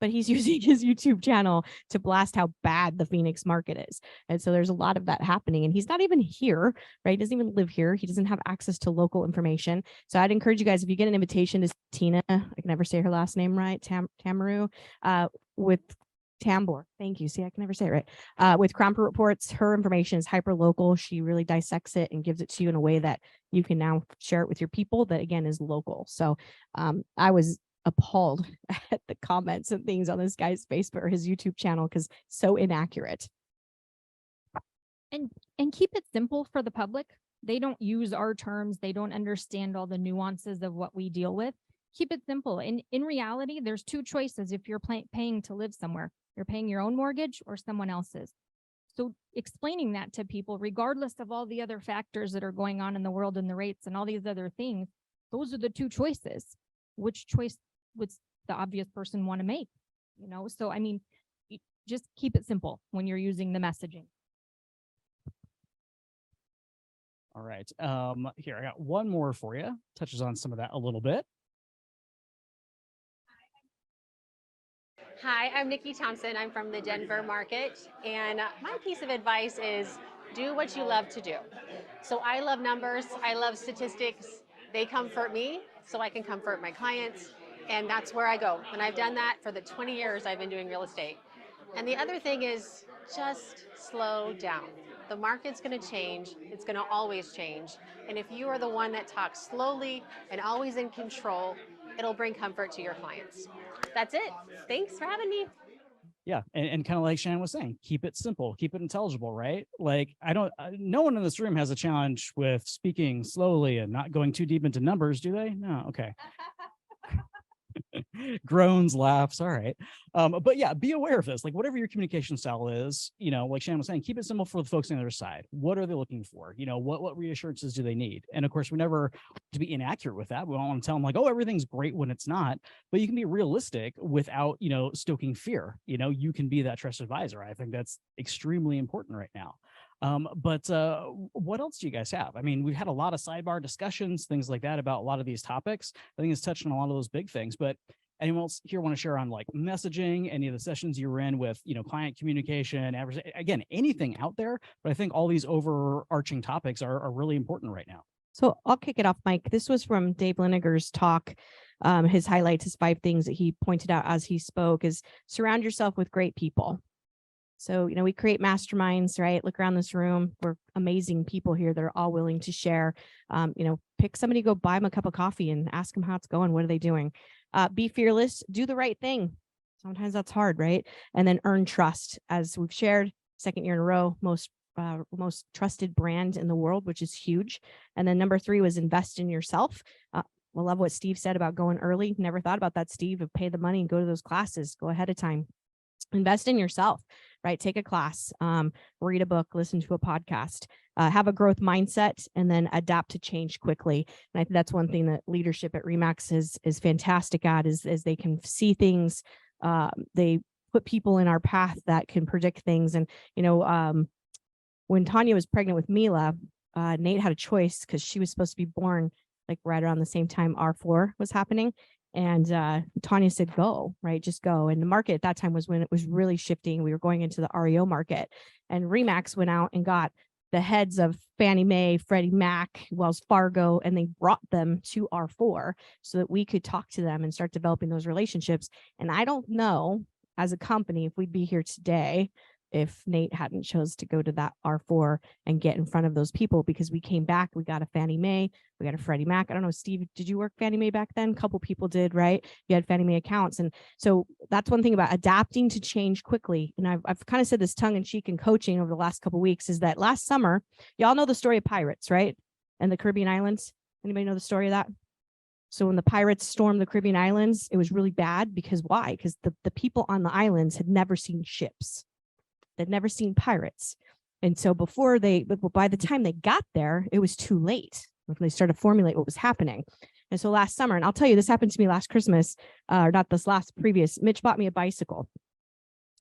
but he's using his YouTube channel to blast how bad the Phoenix market is. And so there's a lot of that happening. And he's not even here, right? He doesn't even live here. He doesn't have access to local information. So I'd encourage you guys, if you get an invitation to Tina, I can never say her last name right, Tamaru, with Tambor. Thank you. See, I can never say it right. With Cromper Reports, her information is hyper local. She really dissects it and gives it to you in a way that you can now share it with your people that, again, is local. So I was appalled at the comments and things on this guy's Facebook or his YouTube channel because so inaccurate. And keep it simple for the public. They don't use our terms. They don't understand all the nuances of what we deal with. Keep it simple. In reality, there's two choices if you're paying to live somewhere. You're paying your own mortgage or someone else's. So explaining that to people, regardless of all the other factors that are going on in the world and the rates and all these other things, those are the two choices. Which choice would the obvious person want to make? So I mean, just keep it simple when you're using the messaging. All right. Here, I got one more for you. Touches on some of that a little bit. Hi, I'm Nikki Thompson. I'm from the Denver market. And my piece of advice is do what you love to do. So I love numbers. I love statistics. They comfort me so I can comfort my clients. And that's where I go. And I've done that for the 20 years I've been doing real estate. And the other thing is just slow down. The market's going to change. It's going to always change. And if you are the one that talks slowly and always in control, it'll bring comfort to your clients. That's it. Thanks for having me. Yeah. And kind of like Shannon was saying, keep it simple, keep it intelligible, right? Like no one in this room has a challenge with speaking slowly and not going too deep into numbers, do they? No. Okay. Groans, laughs. All right. But yeah, be aware of this. Like whatever your communication style is, like Shannon was saying, keep it simple for the folks on the other side. What are they looking for? What reassurances do they need? And of course, we never to be inaccurate with that. We don't want to tell them like, oh, everything's great when it's not, but you can be realistic without, stoking fear. You can be that trusted advisor. I think that's extremely important right now. But what else do you guys have? I mean, we've had a lot of sidebar discussions, things like that about a lot of these topics. I think it's touched on a lot of those big things, but anyone else here want to share on like messaging, any of the sessions you were in with, client communication, again, anything out there? But I think all these overarching topics are really important right now. So I'll kick it off, Mike. This was from Dave Liniger's talk. His highlights, his 5 things that he pointed out as he spoke is surround yourself with great people. So, we create masterminds, right? Look around this room. We're amazing people here that are all willing to share. Pick somebody, go buy them a cup of coffee and ask them how it's going. What are they doing? Be fearless, do the right thing. Sometimes that's hard, right? And then earn trust. As we've shared, 2nd year in a row, most trusted brand in the world, which is huge. And then number 3 was invest in yourself. I love what Steve said about going early. Never thought about that, Steve, of pay the money and go to those classes, go ahead of time. Invest in yourself, right? Take a class, read a book, listen to a podcast, have a growth mindset, and then adapt to change quickly. And I think that's one thing that leadership at RE/MAX is fantastic at is they can see things. They put people in our path that can predict things. And, when Tanya was pregnant with Mila, Nate had a choice because she was supposed to be born like right around the same time R4 was happening. And Tanya said, go, right? Just go. And the market at that time was when it was really shifting. We were going into the REO market, and RE/MAX went out and got the heads of Fannie Mae, Freddie Mac, Wells Fargo, and they brought them to R4 so that we could talk to them and start developing those relationships. And I don't know as a company if we'd be here today if Nate hadn't chose to go to that R4 and get in front of those people, because we came back, we got a Fannie Mae, we got a Freddie Mac. I don't know, Steve, did you work Fannie Mae back then? A couple people did, right? You had Fannie Mae accounts. And so that's one thing about adapting to change quickly. And I've kind of said this tongue in cheek in coaching over the last couple of weeks, is that last summer, y'all know the story of pirates, right? And the Caribbean islands. Anybody know the story of that? So when the pirates stormed the Caribbean islands, it was really bad because why? Because the people on the islands had never seen ships. They'd never seen pirates. And so by the time they got there, it was too late when they started to formulate what was happening. And so last summer, and I'll tell you, this happened to me last Christmas, or not this last, previous, Mitch bought me a bicycle.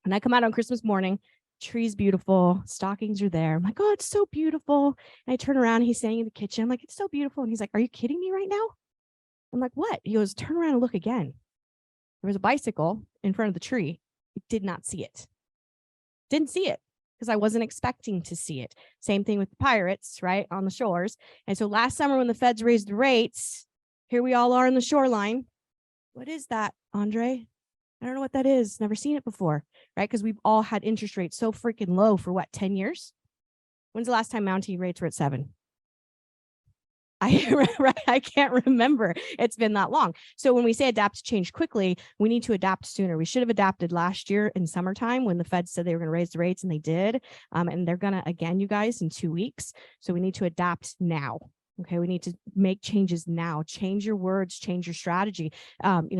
And I come out on Christmas morning, tree's beautiful, stockings are there. I'm like, oh, it's so beautiful. And I turn around, he's standing in the kitchen. I'm like, it's so beautiful. And he's like, are you kidding me right now? I'm like, what? He goes, turn around and look again. There was a bicycle in front of the tree. I did not see it. Didn't see it because I wasn't expecting to see it. Same thing with the pirates, right, on the shores. And so last summer when the feds raised the rates, here we all are in the shoreline. What is that, Andre? I don't know what that is. Never seen it before, right? Because we've all had interest rates so freaking low for what, 10 years? When's the last time Mountie rates were at 7? I can't remember. It's been that long. So when we say adapt to change quickly, we need to adapt sooner. We should have adapted last year in summertime when the Fed said they were going to raise the rates, and they did. And they're going to again, you guys, in 2 weeks. So we need to adapt now. Okay, we need to make changes now. Change your words, change your strategy.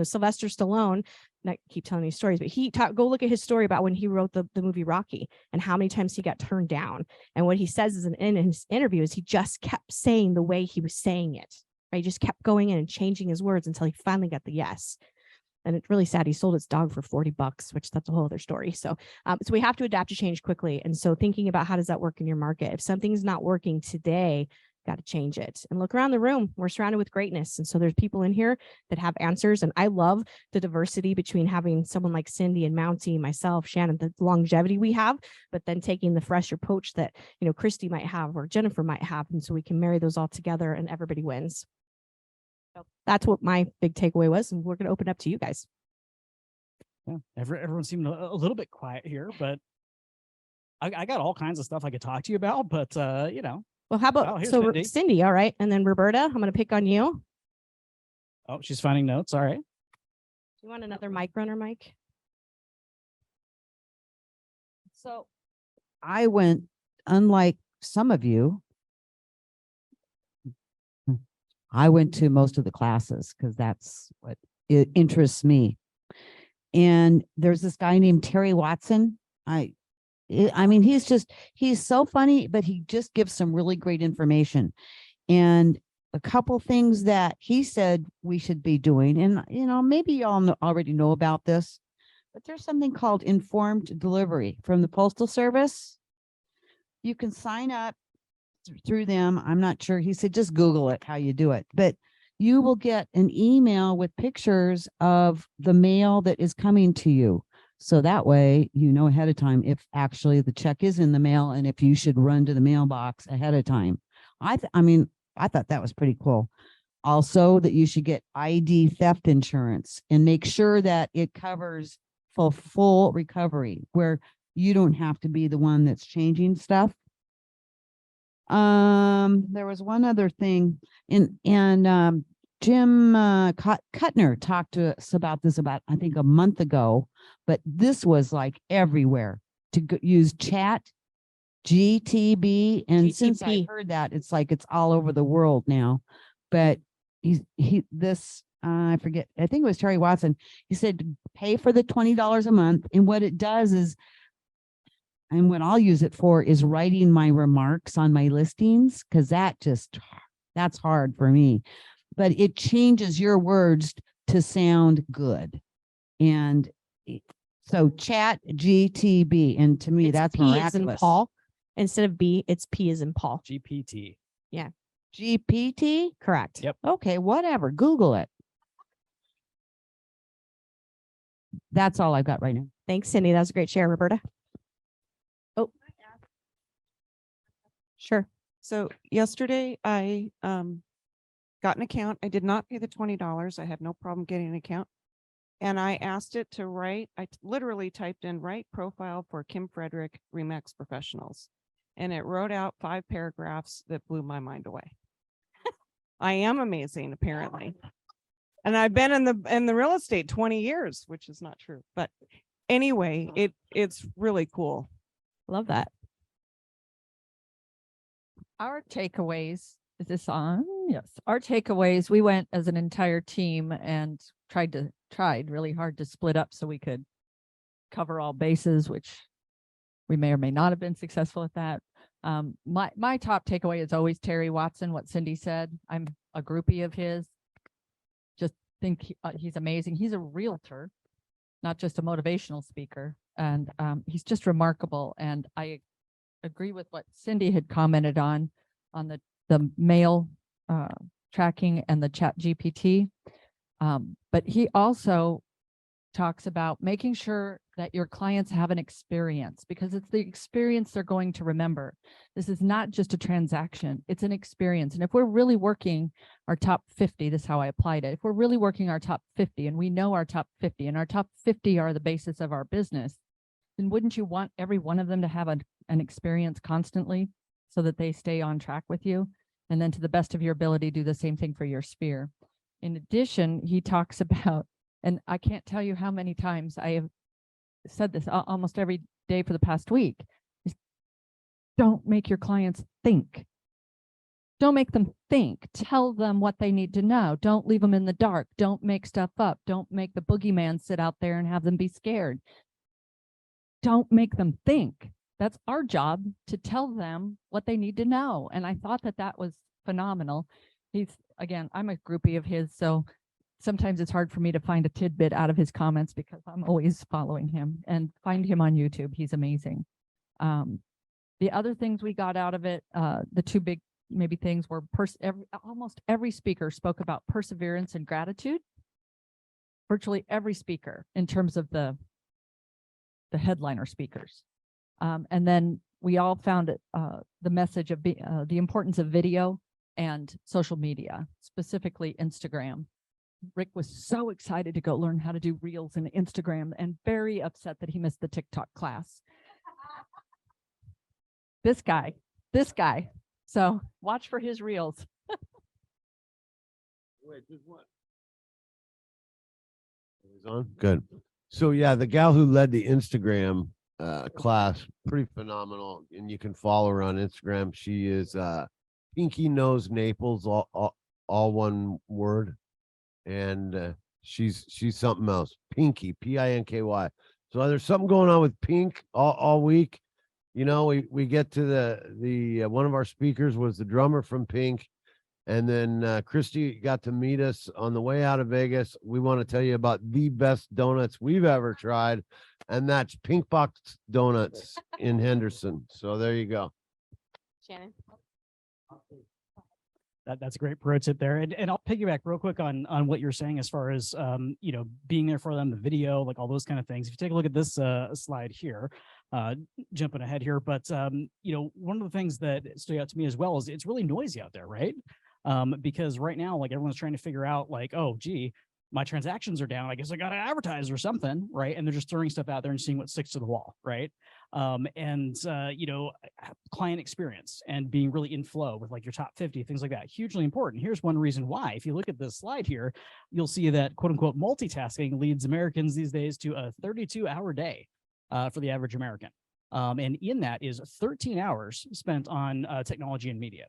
Sylvester Stallone, I keep telling you stories, but go look at his story about when he wrote the movie Rocky and how many times he got turned down. And what he says is in his interview is he just kept saying the way he was saying it. Right? He just kept going in and changing his words until he finally got the yes. And it's really sad. He sold his dog for $40, which that's a whole other story. So we have to adapt to change quickly. And so thinking about how does that work in your market? If something's not working today, got to change it. And look around the room. We're surrounded with greatness. And so there's people in here that have answers. And I love the diversity between having someone like Cindy and Mountie, myself, Shannon, the longevity we have, but then taking the fresh approach that, Christy might have or Jennifer might have. And so we can marry those all together and everybody wins. So that's what my big takeaway was. And we're going to open up to you guys. Yeah, everyone seemed a little bit quiet here, but I got all kinds of stuff I could talk to you about, but Well, how about Cindy? All right. And then Roberta, I'm going to pick on you. Oh, she's finding notes. All right. Do you want another mic runner, Mike? So I went, unlike some of you, I went to most of the classes because that's what interests me. And there's this guy named Terry Watson. I mean, he's so funny, but he just gives some really great information. And a couple things that he said we should be doing, and maybe y'all already know about this, but there's something called informed delivery from the Postal Service. You can sign up through them. I'm not sure. He said, just Google it, how you do it. But you will get an email with pictures of the mail that is coming to you. So that way, ahead of time if actually the check is in the mail and if you should run to the mailbox ahead of time. I thought that was pretty cool. Also, that you should get ID theft insurance and make sure that it covers full recovery where you don't have to be the one that's changing stuff. There was one other thing, and Jim Kuttner talked to us about this I think a month ago, but this was like everywhere to use Chat GTB, and since I heard that, it's like it's all over the world now. But I forget, I think it was Terry Watson. He said pay for the $20 a month, and what it does is, and what I'll use it for is writing my remarks on my listings, because that's hard for me. But it changes your words to sound good. And so Chat GTB, and to me, that's P miraculous. as in Paul. Instead of B, it's P as in Paul. GPT. Yeah. GPT? Correct. Yep. Okay, whatever. Google it. That's all I've got right now. Thanks, Cindy. That was a great share, Roberta. Oh, sure. So yesterday I got an account. I did not pay the $20. I had no problem getting an account. and I asked it to write, literally typed in write profile for Kim Frederick Remax Professionals. And it wrote out 5 paragraphs that blew my mind away. I am amazing, apparently. And I've been in the real estate 20 years, which is not true. But anyway, it's really cool. Love that. Our takeaways, is this on? Yes. Our takeaways, we went as an entire team and tried really hard to split up so we could cover all bases, which we may or may not have been successful at that. My top takeaway is always Terry Watson, what Cindy said. I'm a groupie of his. Just think he's amazing. He's a realtor, not just a motivational speaker. And he's just remarkable. And I agree with what Cindy had commented on the mail tracking and the chat GPT. But he also talks about making sure that your clients have an experience, because it's the experience they're going to remember. This is not just a transaction, it's an experience. And if we're really working our top 50, this is how I applied it. If we're really working our top 50 and we know our top 50 and our top 50 are the basis of our business, then wouldn't you want every one of them to have an experience constantly so that they stay on track with you? And then to the best of your ability, do the same thing for your sphere. In addition, he talks about, and I can't tell you how many times I have said this almost every day for the past week, is don't make your clients think. Don't make them think. Tell them what they need to know. Don't leave them in the dark. Don't make stuff up. Don't make the boogeyman sit out there and have them be scared. Don't make them think. That's our job, to tell them what they need to know. And I thought that was phenomenal. Again, I'm a groupie of his, so sometimes it's hard for me to find a tidbit out of his comments because I'm always following him, and find him on YouTube. He's amazing. The other things we got out of it, the two big maybe things were almost every speaker spoke about perseverance and gratitude. Virtually every speaker, in terms of the headliner speakers. And then we all found the message of the importance of video and social media, specifically Instagram. Rick was so excited to go learn how to do Reels and Instagram, and very upset that he missed the TikTok class. This guy. So watch for his Reels. Wait, just what? It's on? Good. So yeah, the gal who led the Instagram class, pretty phenomenal, and you can follow her on Instagram. She is Pinky Nose Naples, all one word, and she's something else. Pinky, Pinky. So there's something going on with Pink all week. You know, we get to the one of our speakers was the drummer from Pink. And then Christy got to meet us on the way out of Vegas. We want to tell you about the best donuts we've ever tried, and that's Pink Box Donuts in Henderson. So there you go. Shannon. That's a great pro tip there. And I'll piggyback real quick on what you're saying as far as, you know, being there for them, the video, like all those kind of things. If you take a look at this slide here, jumping ahead here, but, you know, one of the things that stood out to me as well is it's really noisy out there, right? Because right now, like everyone's trying to figure out like, oh, gee, my transactions are down. I guess I got to advertise or something, right? And they're just throwing stuff out there and seeing what sticks to the wall, right? You know, client experience and being really in flow with like your top 50, things like that, hugely important. Here's one reason why. If you look at this slide here, you'll see that quote unquote multitasking leads Americans these days to a 32-hour day for the average American. And in that is 13 hours spent on technology and media.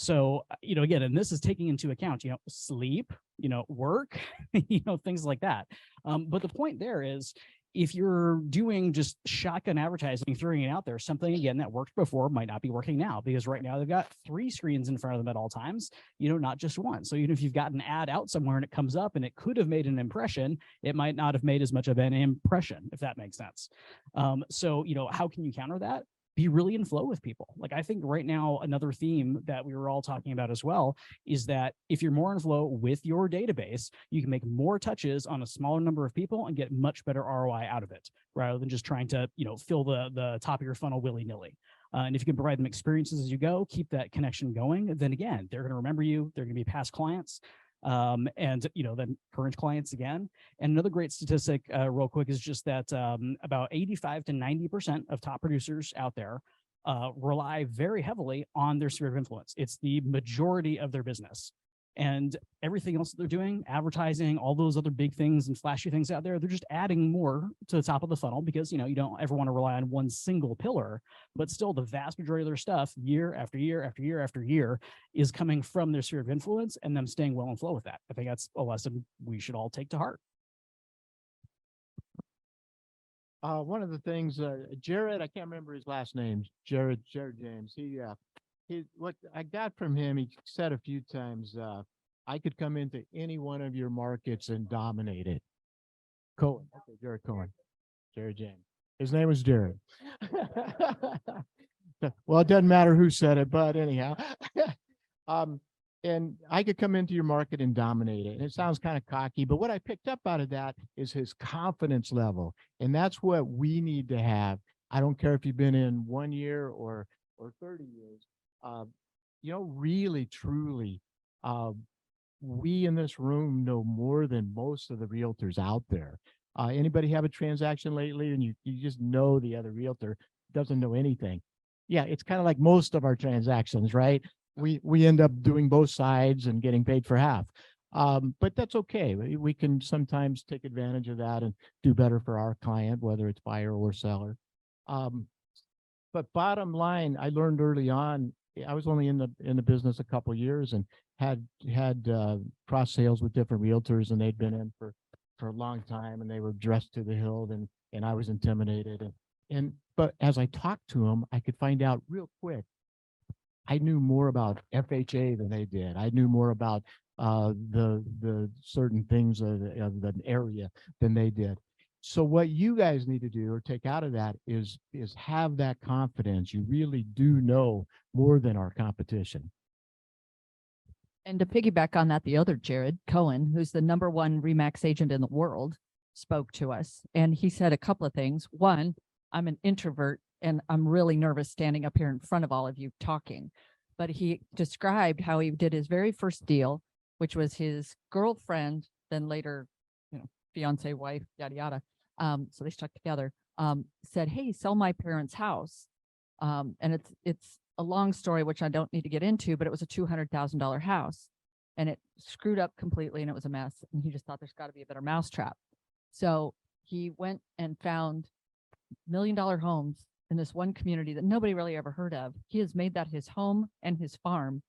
So, you know, again, and this is taking into account, you know, sleep, you know, work, you know, things like that. But the point there is, if you're doing just shotgun advertising, throwing it out there, something again that worked before might not be working now, because right now they've got 3 screens in front of them at all times, you know, not just one. So even if you've got an ad out somewhere and it comes up and it could have made an impression, it might not have made as much of an impression, if that makes sense. So, you know, how can you counter that? Be really in flow with people. Like I think right now, another theme that we were all talking about as well is that if you're more in flow with your database, you can make more touches on a smaller number of people and get much better ROI out of it, rather than just trying to, you know, fill the top of your funnel willy-nilly. And if you can provide them experiences as you go, keep that connection going, then again, they're going to remember you. They're going to be past clients. And then current clients again. And another great statistic, real quick, is just that about 85 to 90% of top producers out there rely very heavily on their sphere of influence. It's the majority of their business. And everything else that they're doing, advertising, all those other big things and flashy things out there, they're just adding more to the top of the funnel because, you don't ever want to rely on one single pillar, but still the vast majority of their stuff year after year after year after year is coming from their sphere of influence and them staying well in flow with that. I think that's a lesson we should all take to heart. One of the things, Jared, I can't remember his last name, Jared James. What I got from him, he said a few times, I could come into any one of your markets and dominate it. Cohen, okay, Jared Cohen, Jared James. His name was Jared. Well, it doesn't matter who said it, but anyhow, and I could come into your market and dominate it. And it sounds kind of cocky, but what I picked up out of that is his confidence level, and that's what we need to have. I don't care if you've been in 1 year or 30 years. Really, truly, we in this room know more than most of the realtors out there. Anybody have a transaction lately and you just know the other realtor doesn't know anything? Yeah, it's kind of like most of our transactions, right? We end up doing both sides and getting paid for half. But that's okay. We can sometimes take advantage of that and do better for our client, whether it's buyer or seller. But bottom line, I learned early on, I was only in the business a couple of years and had cross sales with different realtors, and they'd been in for a long time, and they were dressed to the hilt, and I was intimidated. But as I talked to them, I could find out real quick, I knew more about FHA than they did. I knew more about the certain things of the area than they did. So what you guys need to do or take out of that is have that confidence. You really do know more than our competition. And to piggyback on that, the other Jared Cohen, who's the #1 RE/MAX agent in the world, spoke to us. And he said a couple of things. One, I'm an introvert and I'm really nervous standing up here in front of all of you talking. But he described how he did his very first deal, which was his girlfriend, then later, fiance, wife, yada, yada. So they stuck together, said, hey, sell my parents' house. And it's a long story, which I don't need to get into, but it was a $200,000 house and it screwed up completely and it was a mess. And he just thought there's got to be a better mousetrap. So he went and found $1 million homes in this one community that nobody really ever heard of. He has made that his home and his farm.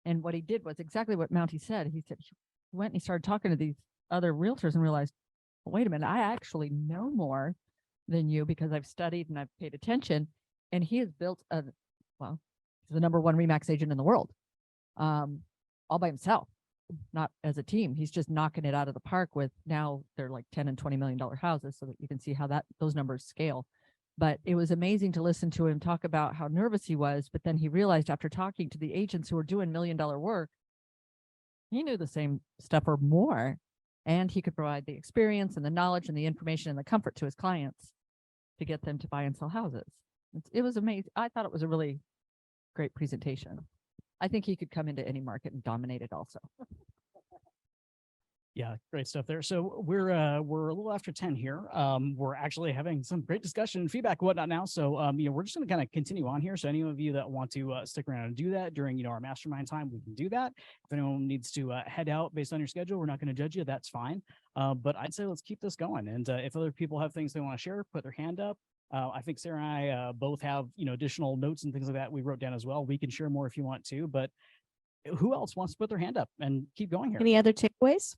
And what he did was exactly what Mountie said. He said he went and he started talking to these other realtors and realized, well, wait a minute, I actually know more than you because I've studied and I've paid attention. And he has built he's the #1 RE/MAX agent in the world, all by himself, not as a team. He's just knocking it out of the park with, now they're like $10 and $20 million houses, so that you can see how those numbers scale. But it was amazing to listen to him talk about how nervous he was. But then he realized after talking to the agents who were doing $1 million work, he knew the same stuff or more, and he could provide the experience and the knowledge and the information and the comfort to his clients to get them to buy and sell houses. It was amazing. I thought it was a really great presentation. I think he could come into any market and dominate it also. Yeah, great stuff there. So we're a little after 10 here. We're actually having some great discussion and feedback and whatnot now. So we're just going to kind of continue on here. So any of you that want to stick around and do that during our mastermind time, we can do that. If anyone needs to head out based on your schedule, we're not going to judge you. That's fine. But I'd say let's keep this going. And if other people have things they want to share, put their hand up. I think Sarah and I both have additional notes and things like that we wrote down as well. We can share more if you want to. But who else wants to put their hand up and keep going here? Any other takeaways?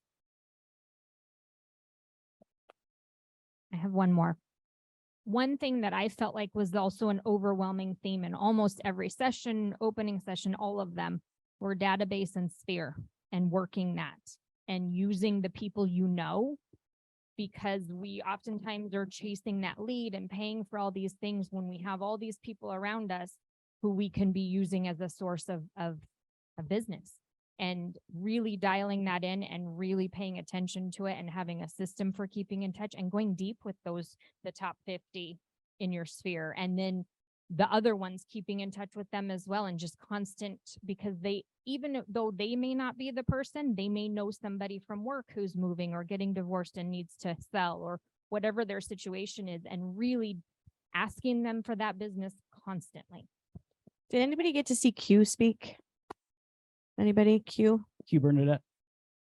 I have one more. One thing that I felt like was also an overwhelming theme in almost every session, opening session, all of them were database and sphere and working that and using the people because we oftentimes are chasing that lead and paying for all these things when we have all these people around us who we can be using as a source of business. And really dialing that in and really paying attention to it and having a system for keeping in touch and going deep with the top 50 in your sphere. And then the other ones keeping in touch with them as well, and just constant, because they, even though they may not be the person, they may know somebody from work who's moving or getting divorced and needs to sell, or whatever their situation is, and really asking them for that business constantly. Did anybody get to see Q speak? Anybody? Q Bernadette.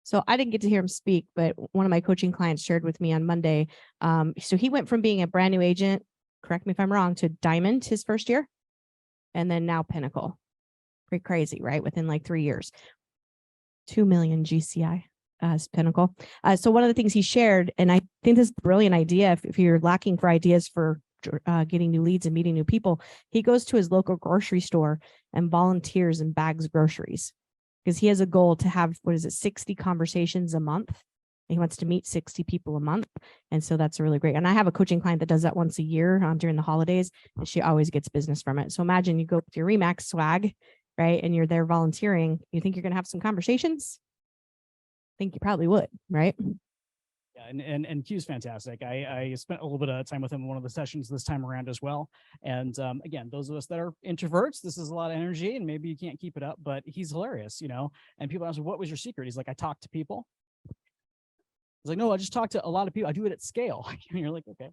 So I didn't get to hear him speak, but one of my coaching clients shared with me on Monday. So he went from being a brand new agent, correct me if I'm wrong, to Diamond his first year, and then now Pinnacle. Pretty crazy, right? Within like 3 years, 2 million GCI as Pinnacle. So one of the things he shared, and I think this is a brilliant idea, if you're lacking for ideas for getting new leads and meeting new people, he goes to his local grocery store and volunteers and bags groceries, because he has a goal to have, 60 conversations a month. He wants to meet 60 people a month. And so that's really great. And I have a coaching client that does that once a year during the holidays, and she always gets business from it. So imagine you go with your Remax swag, right? And you're there volunteering. You think you're going to have some conversations? I think you probably would, right? Yeah, and Q's fantastic. I spent a little bit of time with him in one of the sessions this time around as well. And again, those of us that are introverts, this is a lot of energy and maybe you can't keep it up, but he's hilarious, you know? And people ask, what was your secret? He's like, I talk to people. He's like, no, I just talk to a lot of people. I do it at scale. And you're like, okay.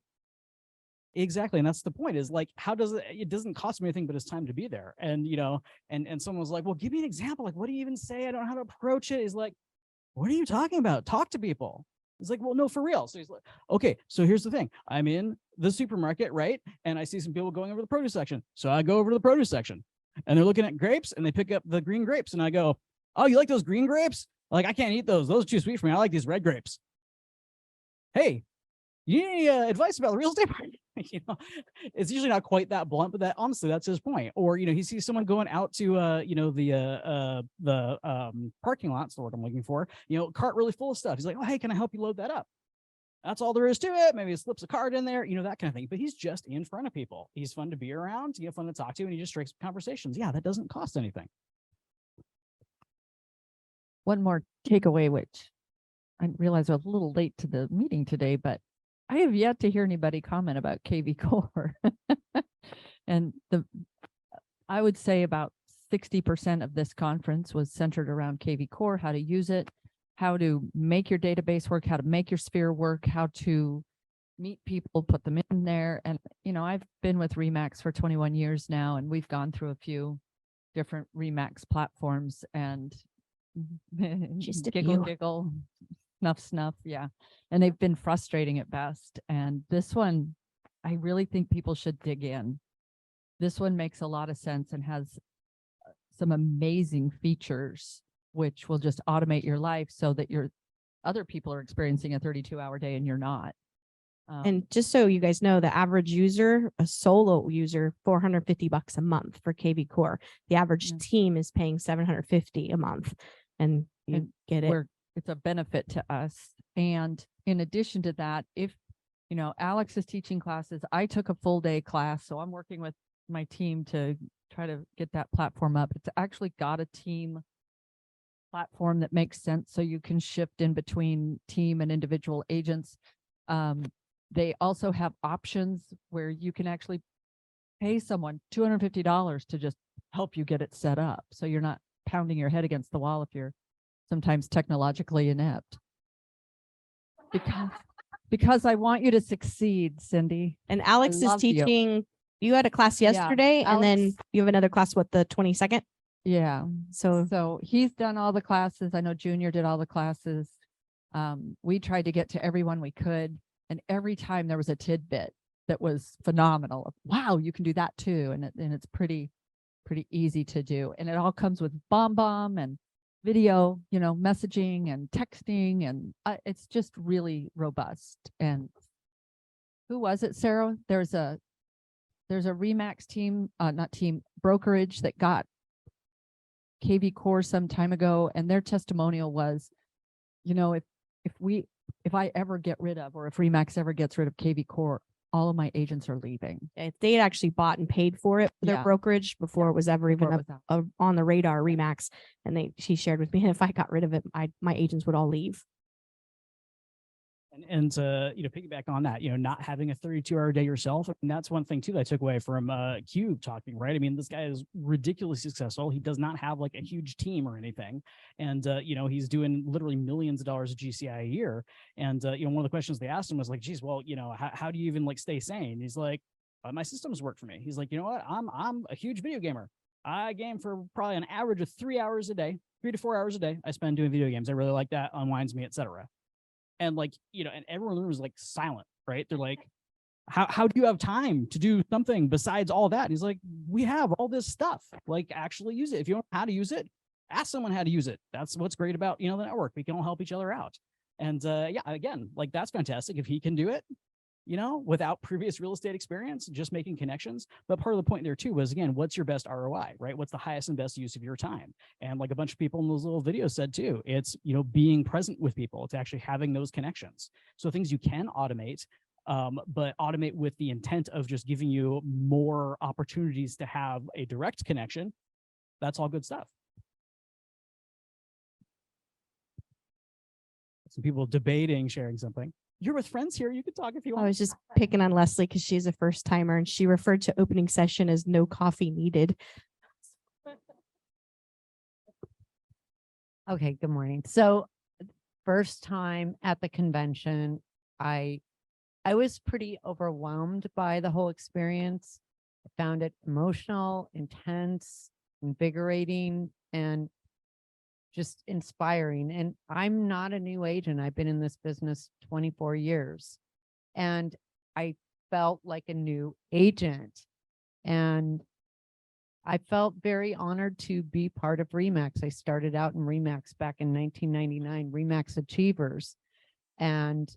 Exactly. And that's the point, is like, how does it doesn't cost me anything but it's time to be there. And, you know, and someone was like, well, give me an example. Like, what do you even say? I don't know how to approach it. He's like, what are you talking about? Talk to people. It's like, well, no, for real. So he's like, okay, so here's the thing. I'm in the supermarket, right? And I see some people going over the produce section. So I go over to the produce section and they're looking at grapes and they pick up the green grapes. And I go, oh, you like those green grapes? Like, I can't eat those. Those are too sweet for me. I like these red grapes. Hey, you need any advice about the real estate market? You know, it's usually not quite that blunt, but that honestly, that's his point. Or, you know, he sees someone going out to, you know, the parking lot, that's the word I'm looking for, you know, cart really full of stuff. He's like, oh, hey, can I help you load that up? That's all there is to it. Maybe he slips a card in there, you know, that kind of thing. But he's just in front of people. He's fun to be around, you have fun to talk to, and he just strikes conversations. Yeah, that doesn't cost anything. One more takeaway, which I realize I was a little late to the meeting today, but I have yet to hear anybody comment about KV Core. And I would say about 60% of this conference was centered around KV Core, how to use it, how to make your database work, how to make your sphere work, how to meet people, put them in there. And, you know, I've been with Remax for 21 years now, and we've gone through a few different Remax platforms, and Just a giggle, few. giggle, snuff. Yeah. And they've been frustrating at best. And this one, I really think people should dig in. This one makes a lot of sense and has some amazing features, which will just automate your life so that other people are experiencing a 32-hour day and you're not. And just so you guys know, the average user, a solo user, $450 a month for KV Core. The average team is paying $750 a month, and you get it. It's a benefit to us. And in addition to that, if, you know, Alex is teaching classes, I took a full day class, so I'm working with my team to try to get that platform up. It's actually got a team platform that makes sense, so you can shift in between team and individual agents. They also have options where you can actually pay someone $250 to just help you get it set up, so you're not pounding your head against the wall if you're sometimes technologically inept. Because I want you to succeed, Cindy. And Alex is teaching. You had a class yesterday, and then you have another class, what, the 22nd? Yeah. So he's done all the classes. I know Junior did all the classes. We tried to get to everyone we could. And every time there was a tidbit that was phenomenal. Of, wow, you can do that too. And it's pretty easy to do. And it all comes with BombBomb and video, you know, messaging and texting. And it's just really robust. And who was it, Sarah? There's a Remax team, brokerage that got KV Core some time ago. And their testimonial was, you know, if I ever get rid of, or if Remax ever gets rid of KV Core, all of my agents are leaving. If they had actually bought and paid for it for their brokerage before it was ever even on the radar, Remax, and she shared with me, if I got rid of it, my agents would all leave. And to, piggyback on that, not having a 32-hour day yourself. And that's one thing too that I took away from Cube talking, right? I mean, this guy is ridiculously successful. He does not have like a huge team or anything. And, he's doing literally millions of dollars of GCI a year. And, one of the questions they asked him was like, geez, well, how do you even like stay sane? He's like, my systems work for me. He's like, you know what? I'm a huge video gamer. I game for probably an average of 3 hours a day, 3 to 4 hours a day. I spend doing video games. I really like that. Unwinds me, etc. And like, and everyone in the room was like silent, right? They're like, how do you have time to do something besides all that? And he's like, we have all this stuff, like actually use it. If you don't know how to use it, ask someone how to use it. That's what's great about, the network. We can all help each other out. And yeah, again, like that's fantastic. If he can do it, without previous real estate experience, just making connections. But part of the point there too was, again, what's your best ROI, right? What's the highest and best use of your time? And like a bunch of people in those little videos said too, it's, being present with people. It's actually having those connections. So things you can automate, but automate with the intent of just giving you more opportunities to have a direct connection. That's all good stuff. Some people debating sharing something. You're with friends here. You can talk if you want. I was just picking on Leslie because she's a first timer and she referred to opening session as no coffee needed. Okay, good morning. So first time at the convention, I was pretty overwhelmed by the whole experience. I found it emotional, intense, invigorating, and just inspiring. And I'm not a new agent. I've been in this business 24 years and I felt like a new agent. And I felt very honored to be part of RE/MAX. I started out in RE/MAX back in 1999, RE/MAX Achievers. And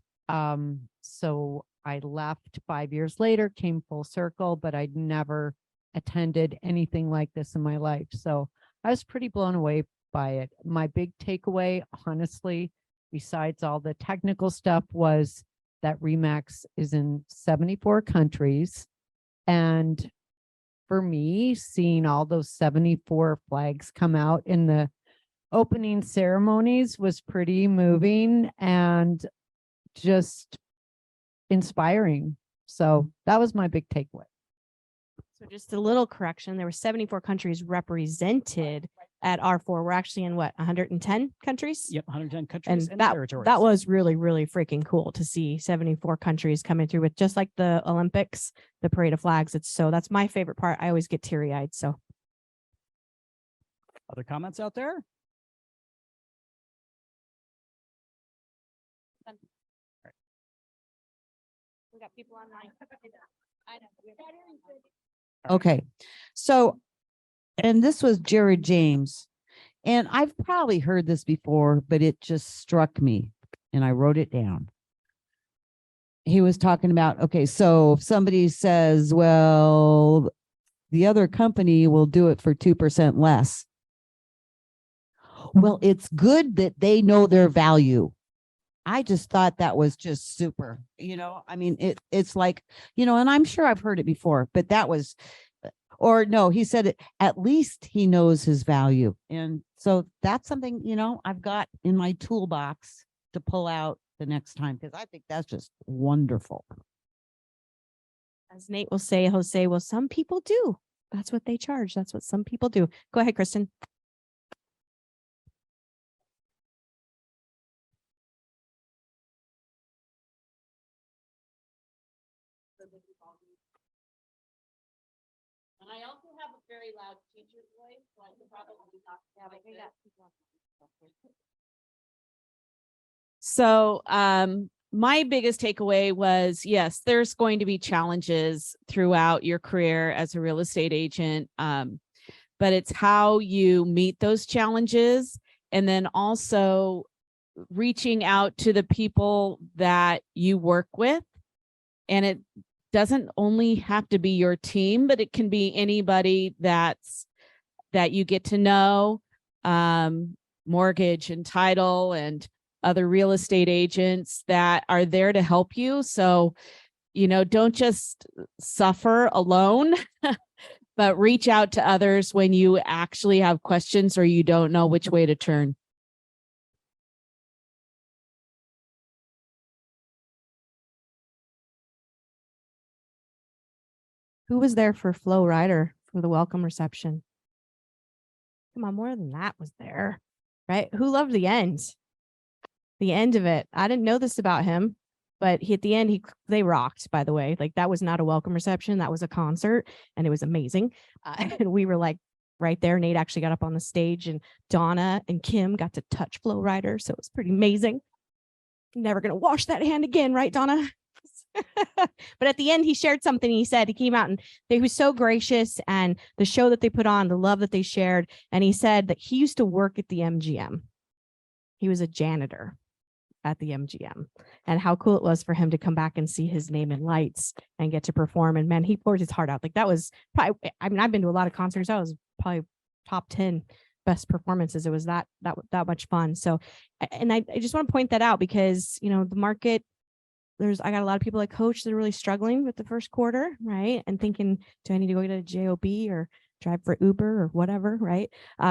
so I left 5 years later, came full circle, but I'd never attended anything like this in my life. So I was pretty blown away by it. My big takeaway, honestly, besides all the technical stuff, was that RE/MAX is in 74 countries. And for me, seeing all those 74 flags come out in the opening ceremonies was pretty moving and just inspiring. So that was my big takeaway. So just a little correction. There were 74 countries represented at R4. We're actually in what, 110 countries? Yep, 110 countries and that, territories. that was really, really freaking cool to see 74 countries coming through with, just like the Olympics, the parade of flags. That's my favorite part. I always get teary-eyed. So other comments out there? We got people online. I know. Okay, so, and this was Jared James, and I've probably heard this before, but it just struck me and I wrote it down. He was talking about, okay, so if somebody says, well, the other company will do it for 2% less. Well, it's good that they know their value. I just thought that was just super, I mean, it's like, and I'm sure I've heard it before, but that was, or no, he said it, at least he knows his value. And so that's something, I've got in my toolbox to pull out the next time, because I think that's just wonderful. As Nate will say, Jose, well, some people do. That's what they charge. That's what some people do. Go ahead, Kristen. And I also have a very loud teacher's voice, so I could probably talk like that. So my biggest takeaway was, yes, there's going to be challenges throughout your career as a real estate agent, but it's how you meet those challenges, and then also reaching out to the people that you work with. And it doesn't only have to be your team, but it can be anybody that you get to know, mortgage and title and other real estate agents that are there to help you. So, don't just suffer alone, but reach out to others when you actually have questions or you don't know which way to turn. Who was there for Flo Rida for the welcome reception? Come on, more than that was there, right? Who loved the end? The end of it. I didn't know this about him, but at the end, they rocked, by the way. Like that was not a welcome reception. That was a concert and it was amazing. And we were like right there. Nate actually got up on the stage and Donna and Kim got to touch Flo Rida. So it was pretty amazing. Never going to wash that hand again, right, Donna? But at the end, he shared something. He said he came out and he was so gracious, and the show that they put on, the love that they shared. And he said that he used to work at the MGM. He was a janitor at the MGM, and how cool it was for him to come back and see his name in lights and get to perform. And man, he poured his heart out. Like that was probably, I mean, I've been to a lot of concerts. That was probably top 10 best performances. It was that much fun. So, and I just want to point that out because, you know, the market, I got a lot of people at Coach that are really struggling with the first quarter, right? And thinking, do I need to go get a JOB or drive for Uber or whatever, right?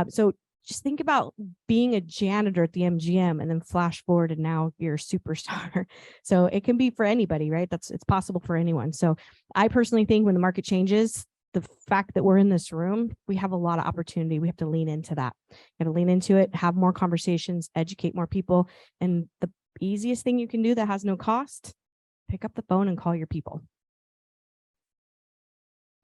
So just think about being a janitor at the MGM and then flash forward and now you're a superstar. So it can be for anybody, right? It's possible for anyone. So I personally think when the market changes, the fact that we're in this room, we have a lot of opportunity. We have to lean into that. You have to lean into it, have more conversations, educate more people. And the easiest thing you can do that has no cost, pick up the phone and call your people.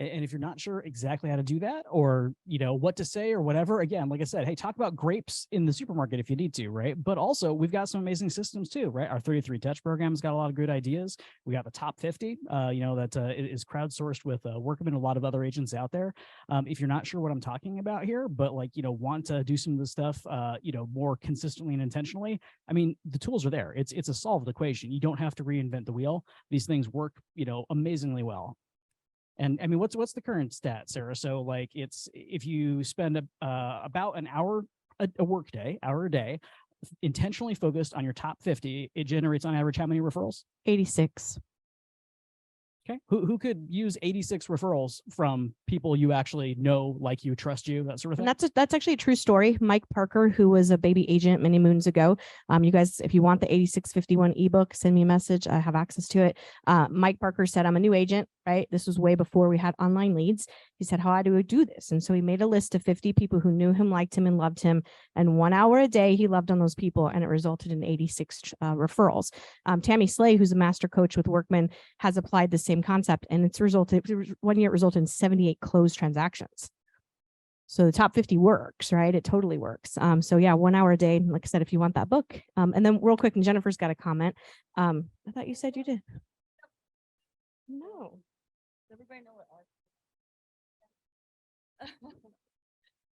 And if you're not sure exactly how to do that, or, you know, what to say or whatever, again, like I said, hey, talk about grapes in the supermarket if you need to, right? But also we've got some amazing systems too, right? Our 33 Touch program's got a lot of good ideas. We got the top 50, you know, that is crowdsourced with Workman, a lot of other agents out there. If you're not sure what I'm talking about here, but like, you know, want to do some of the stuff, you know, more consistently and intentionally, I mean, the tools are there. It's a solved equation. You don't have to reinvent the wheel. These things work, you know, amazingly well. And I mean, what's the current stat, Sarah? So like it's, if you spend about an hour a work day, hour a day, intentionally focused on your top 50, it generates on average how many referrals? 86. Okay. Who could use 86 referrals from people you actually know, like you, trust you, that sort of thing? And that's actually a true story. Mike Parker, who was a baby agent many moons ago. You guys, if you want the 8651 ebook, send me a message. I have access to it. Mike Parker said, I'm a new agent, right? This was way before we had online leads. He said, how do I do this? And so he made a list of 50 people who knew him, liked him, and loved him. And 1 hour a day, he loved on those people, and it resulted in 86 referrals. Tammy Slay, who's a master coach with Workman, has applied the same concept, and it's resulted, 1 year it resulted in 78 closed transactions. So the top 50 works, right? It totally works. So yeah, 1 hour a day. Like I said, if you want that book. And then real quick, and Jennifer's got a comment. I thought you said you did. No. Everybody know what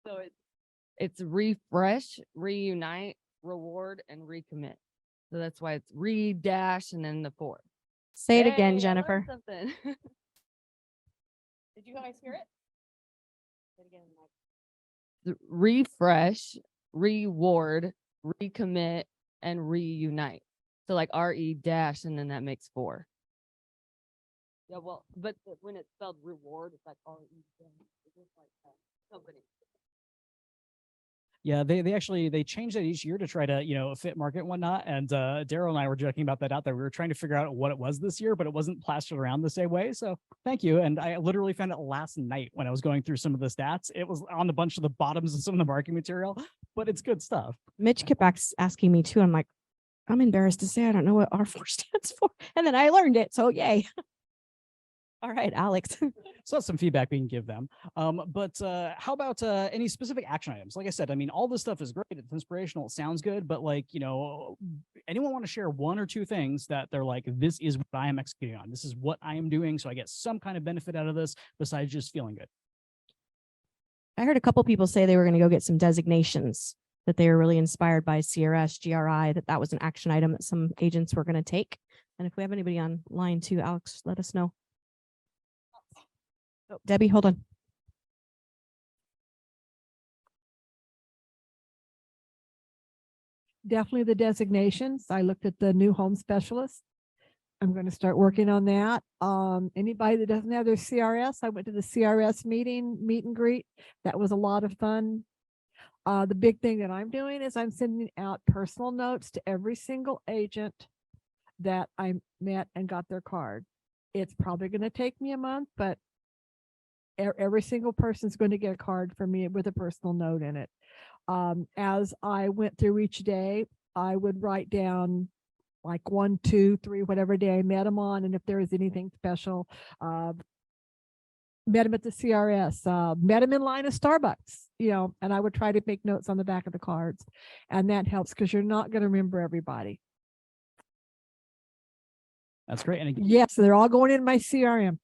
so it's refresh, reunite, reward, and recommit. So that's why it's re-dash and then the 4. Say it again, Jennifer. Something. Did you guys hear it? Say it again. Refresh, reward, recommit, and reunite. So like re-dash and then that makes 4. Yeah, well, but when it's spelled reward, it's like re-dash. It's just like company. Yeah, they change that each year to try to, you know, fit market and whatnot. And Daryl and I were joking about that out there. We were trying to figure out what it was this year, but it wasn't plastered around the same way. So thank you. And I literally found it last night when I was going through some of the stats. It was on a bunch of the bottoms of some of the marketing material, but it's good stuff. Mitch kept asking me too. I'm like, I'm embarrassed to say I don't know what R4 stands for. And then I learned it. So yay. All right, Alex. So that's some feedback we can give them. But how about any specific action items? Like I said, I mean, all this stuff is great. It's inspirational. It sounds good. But like, you know, anyone want to share 1 or 2 things that they're like, this is what I am executing on. This is what I am doing. So I get some kind of benefit out of this besides just feeling good. I heard a couple people say they were going to go get some designations, that they were really inspired by CRS, GRI, that was an action item that some agents were going to take. And if we have anybody online too, Alex, let us know. Oh, Debbie, hold on. Definitely the designations. I looked at the new home specialist. I'm going to start working on that. Anybody that doesn't have their CRS, I went to the CRS meet and greet. That was a lot of fun. The big thing that I'm doing is I'm sending out personal notes to every single agent that I met and got their card. It's probably going to take me a month, but Every single person's going to get a card from me with a personal note in it. As I went through each day, I would write down like 1, 2, 3, whatever day I met them on, and if there was anything special. Met him at the CRS, met him in line at Starbucks, and I would try to make notes on the back of the cards. And that helps because you're not going to remember everybody. That's great. And again, yes, they're all going in my CRM.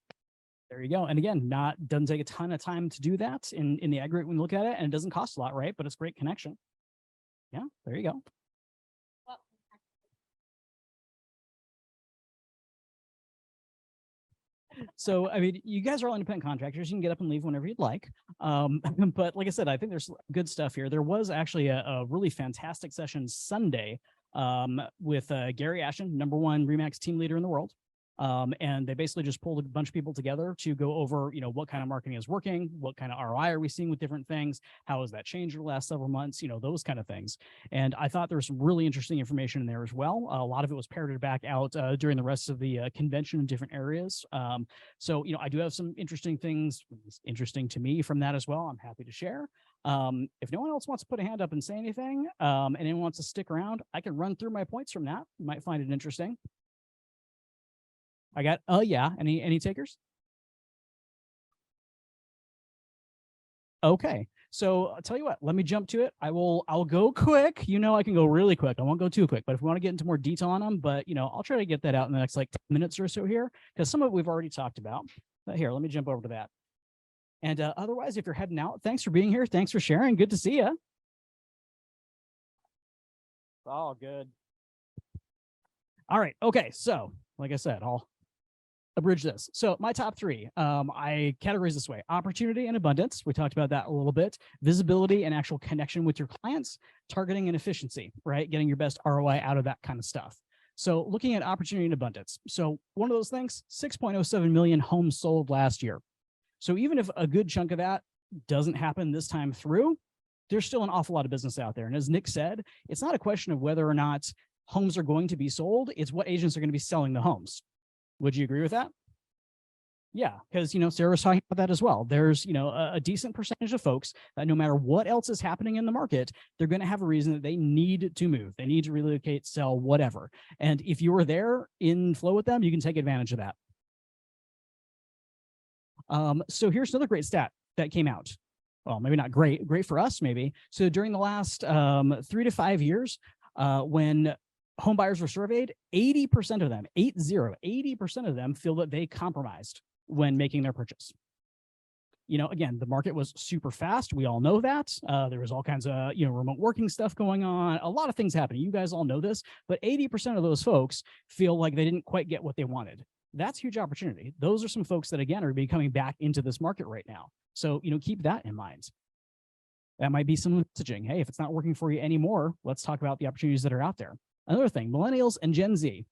There you go. And again, doesn't take a ton of time to do that in the aggregate when you look at it, and it doesn't cost a lot, right? But it's great connection. Yeah, there you go. So, I mean, you guys are all independent contractors. You can get up and leave whenever you'd like. But like I said, I think there's good stuff here. There was actually a really fantastic session Sunday with Gary Ashton, #1 RE/MAX team leader in the world. And they basically just pulled a bunch of people together to go over, what kind of marketing is working, what kind of ROI are we seeing with different things, how has that changed in the last several months, those kind of things. And I thought there was some really interesting information in there as well. A lot of it was parroted back out during the rest of the convention in different areas. So, I do have some interesting things, interesting to me from that as well. I'm happy to share. If no one else wants to put a hand up and say anything, and anyone wants to stick around, I can run through my points from that. You might find it interesting. I got, yeah, any takers? Okay, so I'll tell you what, let me jump to it. I'll go quick. I can go really quick. I won't go too quick, but if we want to get into more detail on them, but I'll try to get that out in the next like 10 minutes or so here, because some of it we've already talked about. But here, let me jump over to that. And otherwise, if you're heading out, thanks for being here. Thanks for sharing. Good to see you. All good. All right. Okay. So like I said, I'll abridge this. So my top 3, I categorize this way: opportunity and abundance. We talked about that a little bit. Visibility and actual connection with your clients, targeting and efficiency, right? Getting your best ROI out of that kind of stuff. So looking at opportunity and abundance. So one of those things, 6.07 million homes sold last year. So even if a good chunk of that doesn't happen this time through, there's still an awful lot of business out there. And as Nick said, it's not a question of whether or not homes are going to be sold. It's what agents are going to be selling the homes. Would you agree with that? Yeah, because, Sarah was talking about that as well. There's, a decent percentage of folks that no matter what else is happening in the market, they're going to have a reason that they need to move. They need to relocate, sell, whatever. And if you are there in flow with them, you can take advantage of that. So here's another great stat that came out. Well, maybe not great for us, maybe. So during the last 3 to 5 years, when home buyers were surveyed, 80% of them, 80% of them feel that they compromised when making their purchase. Again, the market was super fast. We all know that. There was all kinds of, remote working stuff going on, a lot of things happening. You guys all know this, but 80% of those folks feel like they didn't quite get what they wanted. That's huge opportunity. Those are some folks that, again, are coming back into this market right now. So, keep that in mind. That might be some messaging. Hey, if it's not working for you anymore, let's talk about the opportunities that are out there. Another thing, millennials and Gen Z,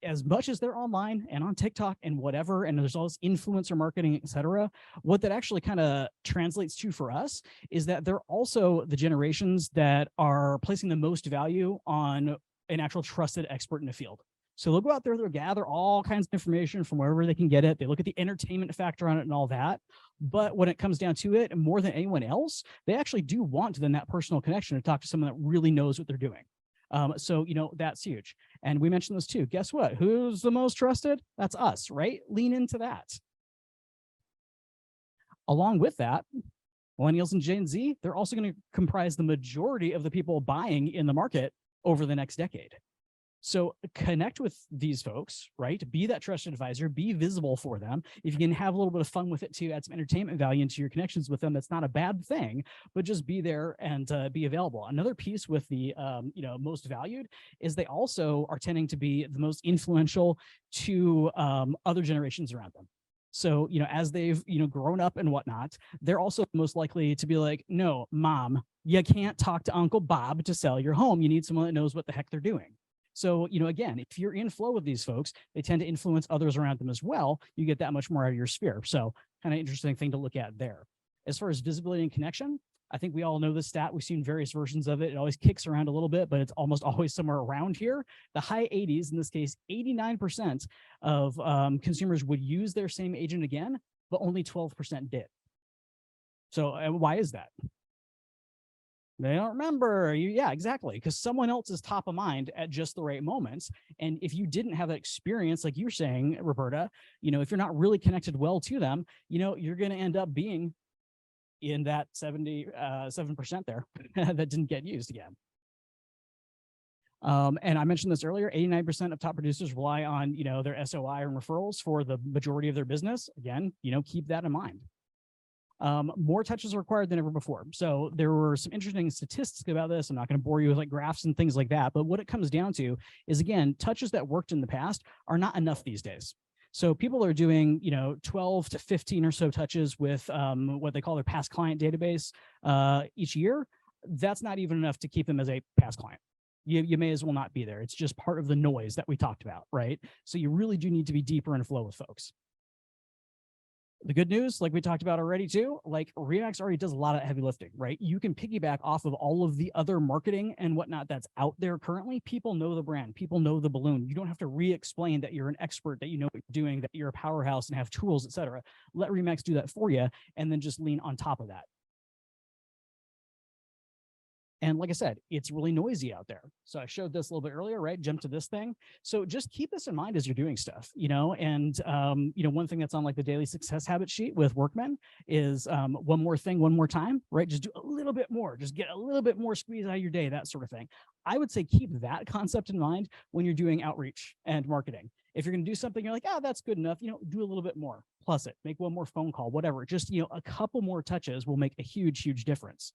as much as they're online and on TikTok and whatever, and there's all this influencer marketing, et cetera, what that actually kind of translates to for us is that they're also the generations that are placing the most value on an actual trusted expert in the field. So they'll go out there, they'll gather all kinds of information from wherever they can get it. They look at the entertainment factor on it and all that. But when it comes down to it, more than anyone else, they actually do want then that personal connection to talk to someone that really knows what they're doing. So, that's huge. And we mentioned this too. Guess what? Who's the most trusted? That's us, right? Lean into that. Along with that, millennials and Gen Z, they're also going to comprise the majority of the people buying in the market over the next decade. So connect with these folks, right? Be that trusted advisor, be visible for them. If you can have a little bit of fun with it too, add some entertainment value into your connections with them, that's not a bad thing, but just be there and be available. Another piece with the, most valued is they also are tending to be the most influential to other generations around them. So, as they've, grown up and whatnot, they're also most likely to be like, no, mom, you can't talk to Uncle Bob to sell your home. You need someone that knows what the heck they're doing. So, again, if you're in flow with these folks, they tend to influence others around them as well. You get that much more out of your sphere. So kind of interesting thing to look at there. As far as visibility and connection, I think we all know this stat. We've seen various versions of it. It always kicks around a little bit, but it's almost always somewhere around here. The high 80s, in this case, 89% of consumers would use their same agent again. but only 12% did. So why is that? They don't remember. Yeah, exactly. Because someone else is top of mind at just the right moments. And if you didn't have that experience, like you're saying, Roberta, if you're not really connected well to them, you're going to end up being in that 77% there that didn't get used again. And I mentioned this earlier, 89% of top producers rely on, their SOI and referrals for the majority of their business. Again, keep that in mind. More touches are required than ever before. So there were some interesting statistics about this. I'm not going to bore you with like graphs and things like that, but what it comes down to is, again, touches that worked in the past are not enough these days. So people are doing, 12 to 15 or so touches with what they call their past client database each year. That's not even enough to keep them as a past client. You may as well not be there. It's just part of the noise that we talked about, right? So you really do need to be deeper in flow with folks. The good news, like we talked about already too, like RE/MAX already does a lot of heavy lifting, right? You can piggyback off of all of the other marketing and whatnot that's out there currently. People know the brand, people know the balloon. You don't have to re-explain that you're an expert, that you know what you're doing, that you're a powerhouse and have tools, etc. Let RE/MAX do that for you, and then just lean on top of that. And like I said, it's really noisy out there. So I showed this a little bit earlier, right? Jump to this thing. So just keep this in mind as you're doing stuff, and, one thing that's on like the daily success habit sheet with workmen is one more thing, one more time, right? Just do a little bit more, just get a little bit more squeeze out of your day, that sort of thing. I would say keep that concept in mind when you're doing outreach and marketing. If you're going to do something, you're like, oh, that's good enough, do a little bit more, plus it, make one more phone call, whatever. Just, a couple more touches will make a huge, huge difference.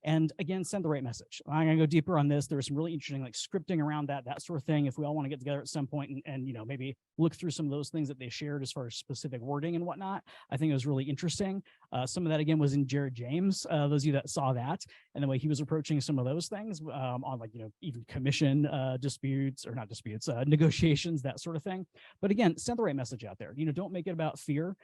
And again, send the right message. I'm going to go deeper on this. There was some really interesting like scripting around that sort of thing. If we all want to get together at some point and maybe look through some of those things that they shared as far as specific wording and whatnot, I think it was really interesting. Some of that again was in Jared James, those of you that saw that, and the way he was approaching some of those things on like, even commission disputes or not disputes, negotiations, that sort of thing. But again, send the right message out there. Don't make it about fear.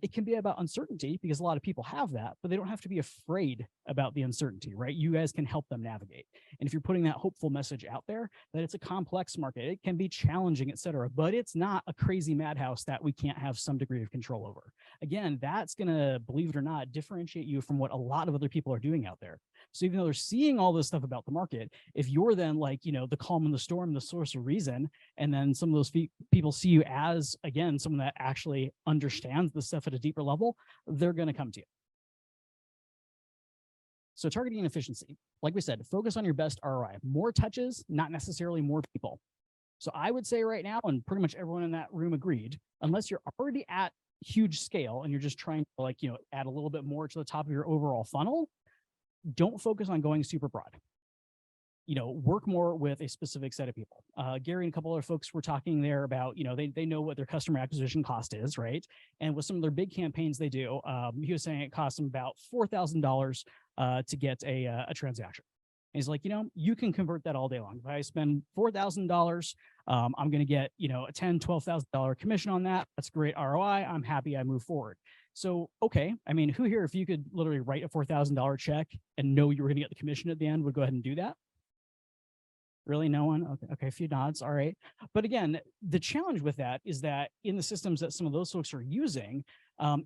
It can be about uncertainty because a lot of people have that, but they don't have to be afraid about the uncertainty, right? You guys can help them navigate. And if you're putting that hopeful message out there, that it's a complex market, it can be challenging, et cetera, but it's not a crazy madhouse that we can't have some degree of control over. Again, that's going to, believe it or not, differentiate you from what a lot of other people are doing out there. So even though they're seeing all this stuff about the market, if you're then like, the calm in the storm, the source of reason, and then some of those people see you as, again, someone that actually understands the stuff at a deeper level, they're going to come to you. So targeting and efficiency, like we said, focus on your best ROI. More touches, not necessarily more people. So I would say right now, and pretty much everyone in that room agreed, unless you're already at huge scale and you're just trying to like, add a little bit more to the top of your overall funnel, don't focus on going super broad. Work more with a specific set of people. Gary and a couple other folks were talking there about, they know what their customer acquisition cost is, right? And with some of their big campaigns they do, he was saying it costs them about $4,000 to get a transaction. And he's like, you can convert that all day long. If I spend $4,000, I'm going to get, a $10,000, $12,000 commission on that. That's great ROI. I'm happy. I move forward. So, okay. I mean, who here, if you could literally write a $4,000 check and know you were going to get the commission at the end, would go ahead and do that? Really? No one? Okay, a few nods. All right. But again, the challenge with that is that in the systems that some of those folks are using,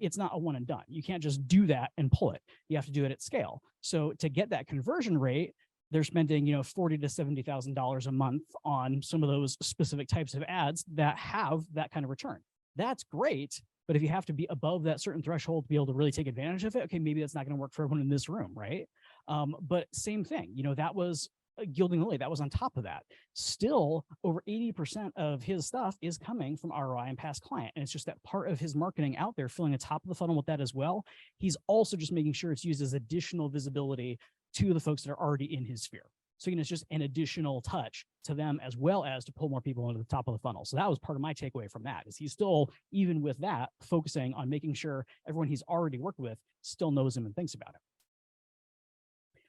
it's not a one and done. You can't just do that and pull it. You have to do it at scale. So to get that conversion rate, they're spending, $40,000 to $70,000 a month on some of those specific types of ads that have that kind of return. That's great. But if you have to be above that certain threshold to be able to really take advantage of it, okay, maybe that's not going to work for everyone in this room, right? But same thing, that was Gilding Lily, that was on top of that. Still, over 80% of his stuff is coming from ROI and past client. And it's just that part of his marketing out there, filling the top of the funnel with that as well. He's also just making sure it's used as additional visibility to the folks that are already in his sphere. So, it's just an additional touch to them as well as to pull more people into the top of the funnel. So that was part of my takeaway from that, is he's still, even with that, focusing on making sure everyone he's already worked with still knows him and thinks about it.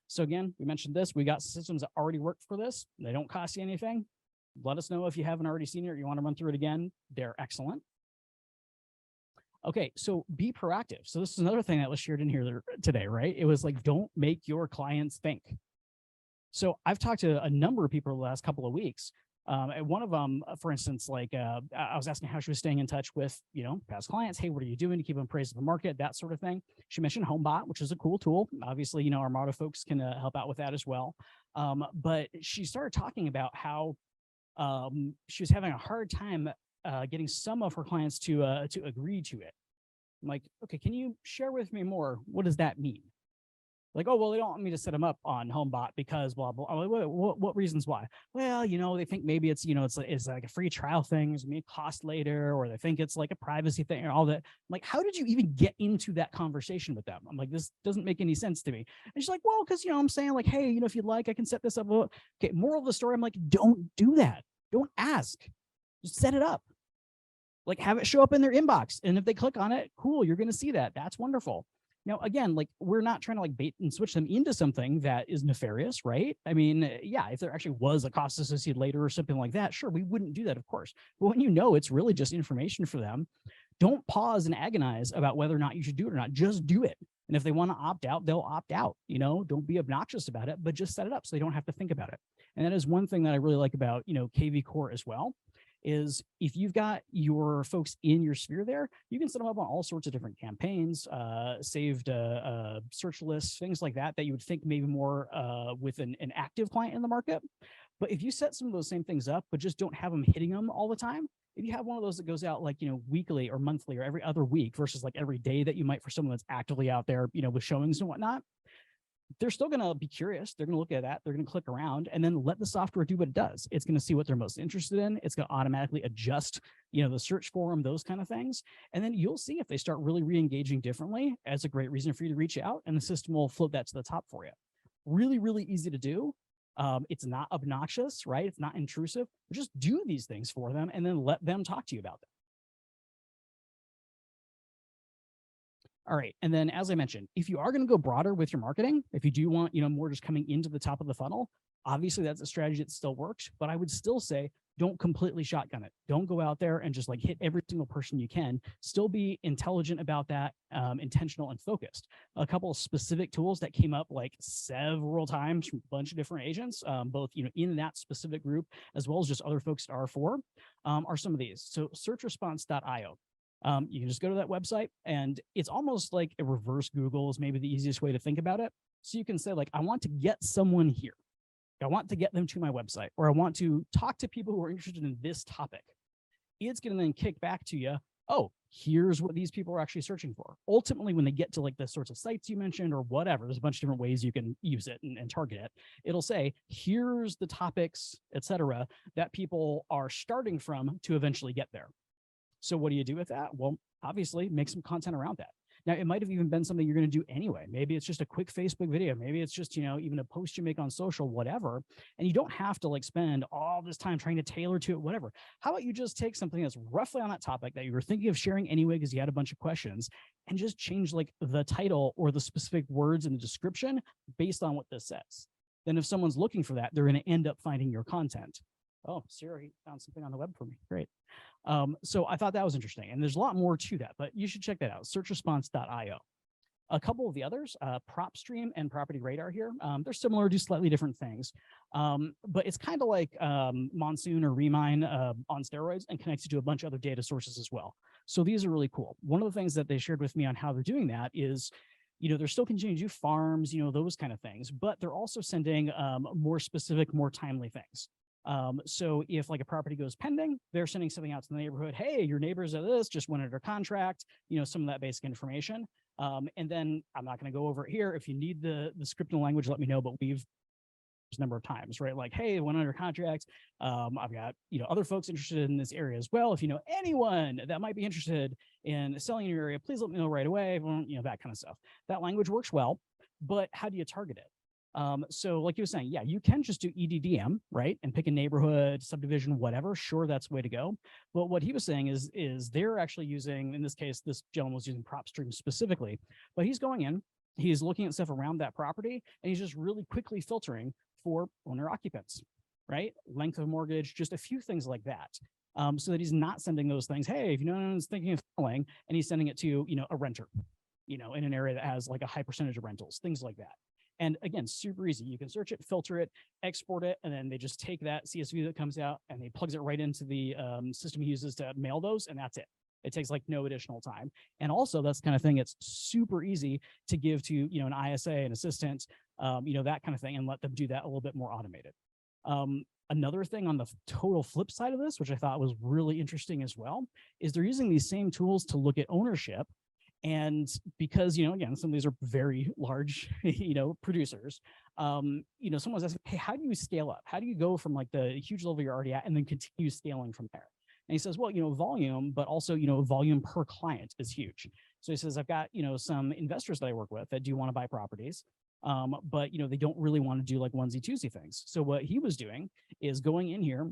So again, we mentioned this. We got systems that already work for this. They don't cost you anything. Let us know if you haven't already seen it or you want to run through it again. They're excellent. Okay, so be proactive. So this is another thing that was shared in here today, right? It was like, don't make your clients think. So I've talked to a number of people the last couple of weeks And one of them, for instance, like I was asking how she was staying in touch with, past clients. Hey, what are you doing to keep them appraised of the market? That sort of thing. She mentioned HomeBot, which is a cool tool. Obviously, our Armada folks can help out with that as well. But she started talking about how she was having a hard time getting some of her clients to agree to it. I'm like, okay, can you share with me more? What does that mean? Like, oh, well, they don't want me to set them up on HomeBot because blah, blah. I'm like, what reasons why? Well, they think maybe it's, it's like a free trial thing. It's going to cost later, or they think it's like a privacy thing or all that. I'm like, how did you even get into that conversation with them? I'm like, this doesn't make any sense to me. And she's like, well, because, I'm saying like, hey, if you'd like, I can set this up. Okay, moral of the story, I'm like, don't do that. Don't ask. Just set it up. Like, have it show up in their inbox. And if they click on it, cool, you're going to see that. That's wonderful. Now, again, like, we're not trying to like bait and switch them into something that is nefarious, right? I mean, yeah, if there actually was a cost associated later or something like that, sure, we wouldn't do that, of course. But when it's really just information for them, don't pause and agonize about whether or not you should do it or not. Just do it. And if they want to opt out, they'll opt out. Don't be obnoxious about it, but just set it up so they don't have to think about it. And that is one thing that I really like about, KV Core as well, is if you've got your folks in your sphere there, you can set them up on all sorts of different campaigns, saved search lists, things like that you would think maybe more with an active client in the market. But if you set some of those same things up, but just don't have them hitting them all the time, if you have one of those that goes out like, weekly or monthly or every other week versus like every day that you might for someone that's actively out there, with showings and whatnot, they're still going to be curious. They're going to look at that. They're going to click around and then let the software do what it does. It's going to see what they're most interested in. It's going to automatically adjust, the search for them, those kind of things. And then you'll see if they start really re-engaging differently, as a great reason for you to reach out, and the system will float that to the top for you. Really, really easy to do. It's not obnoxious, right? It's not intrusive. Just do these things for them and then let them talk to you about them. All right. And then, as I mentioned, if you are going to go broader with your marketing, if you do want, more just coming into the top of the funnel, obviously that's a strategy that still works, but I would still say, don't completely shotgun it. Don't go out there and just like hit every single person you can. Still be intelligent about that, intentional and focused. A couple of specific tools that came up like several times from a bunch of different agents, both, in that specific group, as well as just other folks at R4, are some of these. So searchresponse.io. You can just go to that website, and it's almost like a reverse Google is maybe the easiest way to think about it. So you can say like, I want to get someone here. I want to get them to my website, or I want to talk to people who are interested in this topic. It's going to then kick back to you, oh, here's what these people are actually searching for. Ultimately, when they get to like the sorts of sites you mentioned or whatever, there's a bunch of different ways you can use it and target it. It'll say, here's the topics, etc., that people are starting from to eventually get there. So what do you do with that? Well, obviously make some content around that. Now, it might have even been something you're going to do anyway. Maybe it's just a quick Facebook video. Maybe it's just, even a post you make on social, whatever. And you don't have to like spend all this time trying to tailor to it, whatever. How about you just take something that's roughly on that topic that you were thinking of sharing anyway because you had a bunch of questions, and just change like the title or the specific words in the description based on what this says. Then if someone's looking for that, they're going to end up finding your content. Oh, Siri found something on the web for me. Great. So I thought that was interesting, and there's a lot more to that, but you should check that out. Searchresponse.io. A couple of the others, PropStream and Property Radar here. They're similar, do slightly different things, but it's kind of like Monsoon or Remine on steroids, and connects you to a bunch of other data sources as well. So these are really cool. One of the things that they shared with me on how they're doing that is, they're still continuing to do farms, those kind of things, but they're also sending more specific, more timely things. So if like a property goes pending, they're sending something out to the neighborhood. Hey, your neighbors are this, just went under contract, some of that basic information. And then I'm not going to go over it here. If you need the scripting language, let me know, but we've a number of times, right? Like, hey, went under contract. I've got, other folks interested in this area as well. If you know anyone that might be interested in selling in your area, please let me know right away. That kind of stuff. That language works well, but how do you target it? So like you were saying, yeah, you can just do EDDM, right? And pick a neighborhood, subdivision, whatever. Sure, that's the way to go. But what he was saying is they're actually using, in this case, this gentleman was using PropStream specifically, but he's going in, he's looking at stuff around that property, and he's just really quickly filtering for owner occupants, right? Length of mortgage, just a few things like that. So that he's not sending those things. Hey, if anyone's thinking of selling, and he's sending it to, a renter, in an area that has like a high percentage of rentals, things like that. And again, super easy. You can search it, filter it, export it, and then they just take that CSV that comes out and they plugs it right into the system he uses to mail those, and that's it. It takes like no additional time. And also that's the kind of thing it's super easy to give to, you know, an ISA, an assistant, you know, that kind of thing, and let them do that a little bit more automated. Another thing on the total flip side of this, which I thought was really interesting as well, is they're using these same tools to look at ownership. And because, you know, again, some of these are very large, you know, producers, you know, someone's asking, hey, how do you scale up? How do you go from like the huge level you're already at and then continue scaling from there? And he says, well, you know, volume, but also, you know, volume per client is huge. So he says, I've got, you know, some investors that I work with that do want to buy properties, but, you know, they don't really want to do like onesie twosie things. So what he was doing is going in here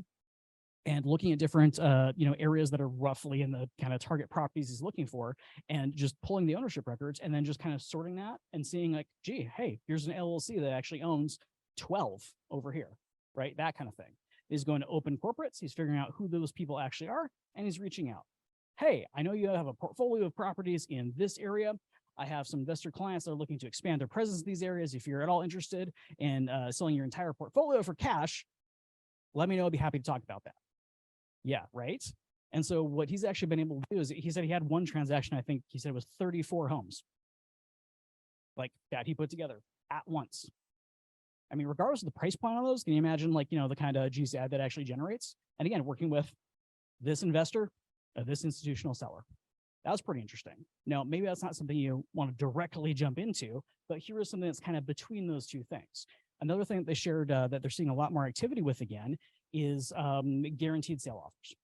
and looking at different, you know, areas that are roughly in the kind of target properties he's looking for, and just pulling the ownership records and then just kind of sorting that and seeing like, gee, hey, here's an LLC that actually owns 12 over here, right? That kind of thing. He's going to open corporates. He's figuring out who those people actually are, and he's reaching out. Hey, I know you have a portfolio of properties in this area. I have some investor clients that are looking to expand their presence in these areas. If you're at all interested in selling your entire portfolio for cash, let me know. I'd be happy to talk about that. Yeah, right. And so what he's actually been able to do is, he said he had one transaction, I think he said it was 34 homes like that he put together at once. I mean, regardless of the price point on those, can you imagine like, you know, the kind of GCI that actually generates? And again, working with this investor, this institutional seller. That was pretty interesting. Now, maybe that's not something you want to directly jump into, but here is something that's kind of between those two things. Another thing that they shared that they're seeing a lot more activity with again is guaranteed sale offers,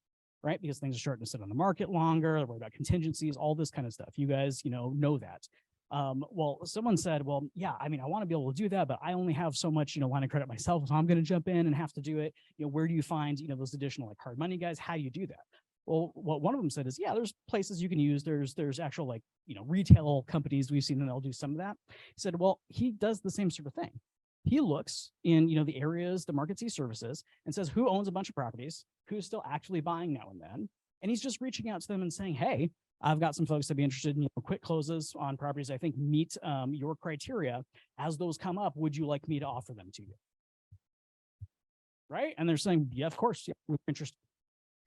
right? Because things are starting to sit on the market longer, they're worried about contingencies, all this kind of stuff. You guys, you know that. Well, someone said, well, yeah, I mean, I want to be able to do that, but I only have so much, you know, line of credit myself, so I'm going to jump in and have to do it. You know, where do you find, you know, those additional like hard money guys? How do you do that? Well, what one of them said is, yeah, there's places you can use. There's actual like, you know, retail companies we've seen, and they'll do some of that. He said, well, he does the same sort of thing. He looks in, you know, the areas, the markets he services, and says who owns a bunch of properties, who's still actually buying now and then. And he's just reaching out to them and saying, hey, I've got some folks that'd be interested in, you know, quick closes on properties I think meet your criteria. As those come up, would you like me to offer them to you? Right? And they're saying, yeah, of course, yeah, we're interested.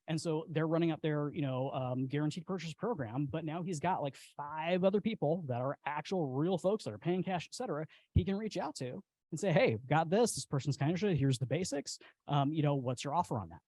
And so they're running up their, you know, guaranteed purchase program, but now he's got like 5 other people that are actual real folks that are paying cash, et cetera, he can reach out to and say, hey, got this person's kind of interested, here's the basics, you know, what's your offer on that?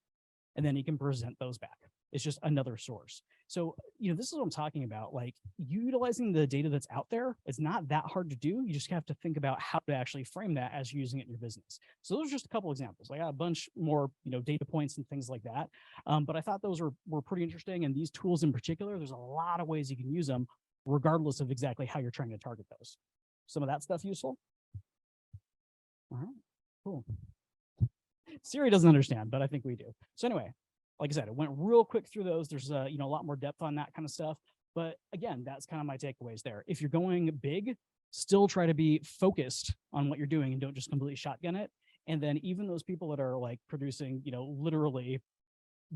And then he can present those back. It's just another source. So, you know, this is what I'm talking about. Like utilizing the data that's out there, it's not that hard to do. You just have to think about how to actually frame that as you're using it in your business. So those are just a couple examples. I got a bunch more, you know, data points and things like that. But I thought those were pretty interesting. And these tools in particular, there's a lot of ways you can use them regardless of exactly how you're trying to target those. Some of that stuff useful? All right, cool. Siri doesn't understand, but I think we do. So anyway, like I said, it went real quick through those. There's you know, a lot more depth on that kind of stuff. But again, that's kind of my takeaways there. If you're going big, still try to be focused on what you're doing and don't just completely shotgun it. And then even those people that are like producing, you know, literally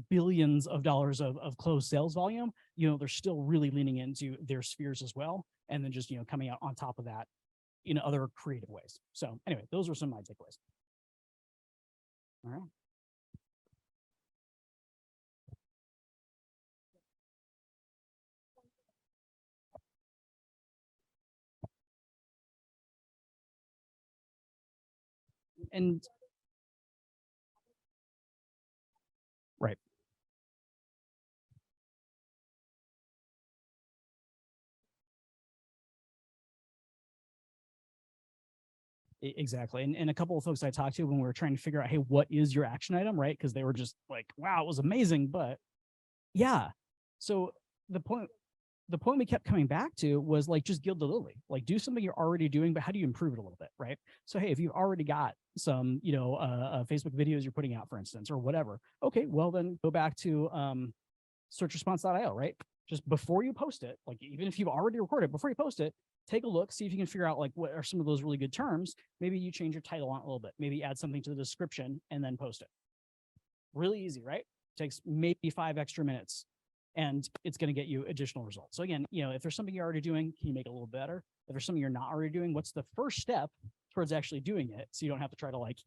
billions of dollars of closed sales volume, you know, they're still really leaning into their spheres as well. And then just, you know, coming out on top of that in other creative ways. So anyway, those were some of my takeaways. All right. And right. Exactly. And a couple of folks I talked to when we were trying to figure out, hey, what is your action item, right? Because they were just like, wow, it was amazing, but yeah. So the point we kept coming back to was like, just gild the lily, like do something you're already doing, but how do you improve it a little bit, right? So, hey, if you've already got some, you know, Facebook videos you're putting out, for instance, or whatever, okay, well then go back to searchresponse.io, right? Just before you post it, like even if you've already recorded, before you post it, take a look, see if you can figure out like what are some of those really good terms. Maybe you change your title on it a little bit, maybe add something to the description and then post it. Really easy, right? Takes maybe 5 extra minutes and it's going to get you additional results. So again, you know, if there's something you're already doing, can you make it a little better? If there's something you're not already doing, what's the first step towards actually doing it. So you don't have to try to like,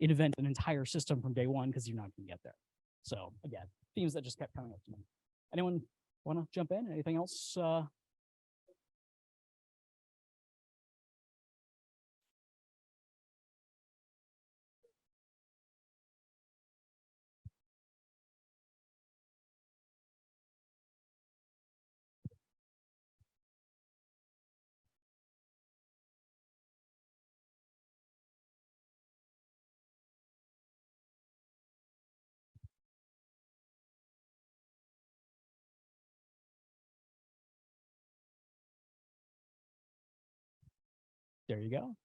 invent an entire system from day one because you're not going to get there. So again, themes that just kept coming up to me. Anyone want to jump in? Anything else? There you go.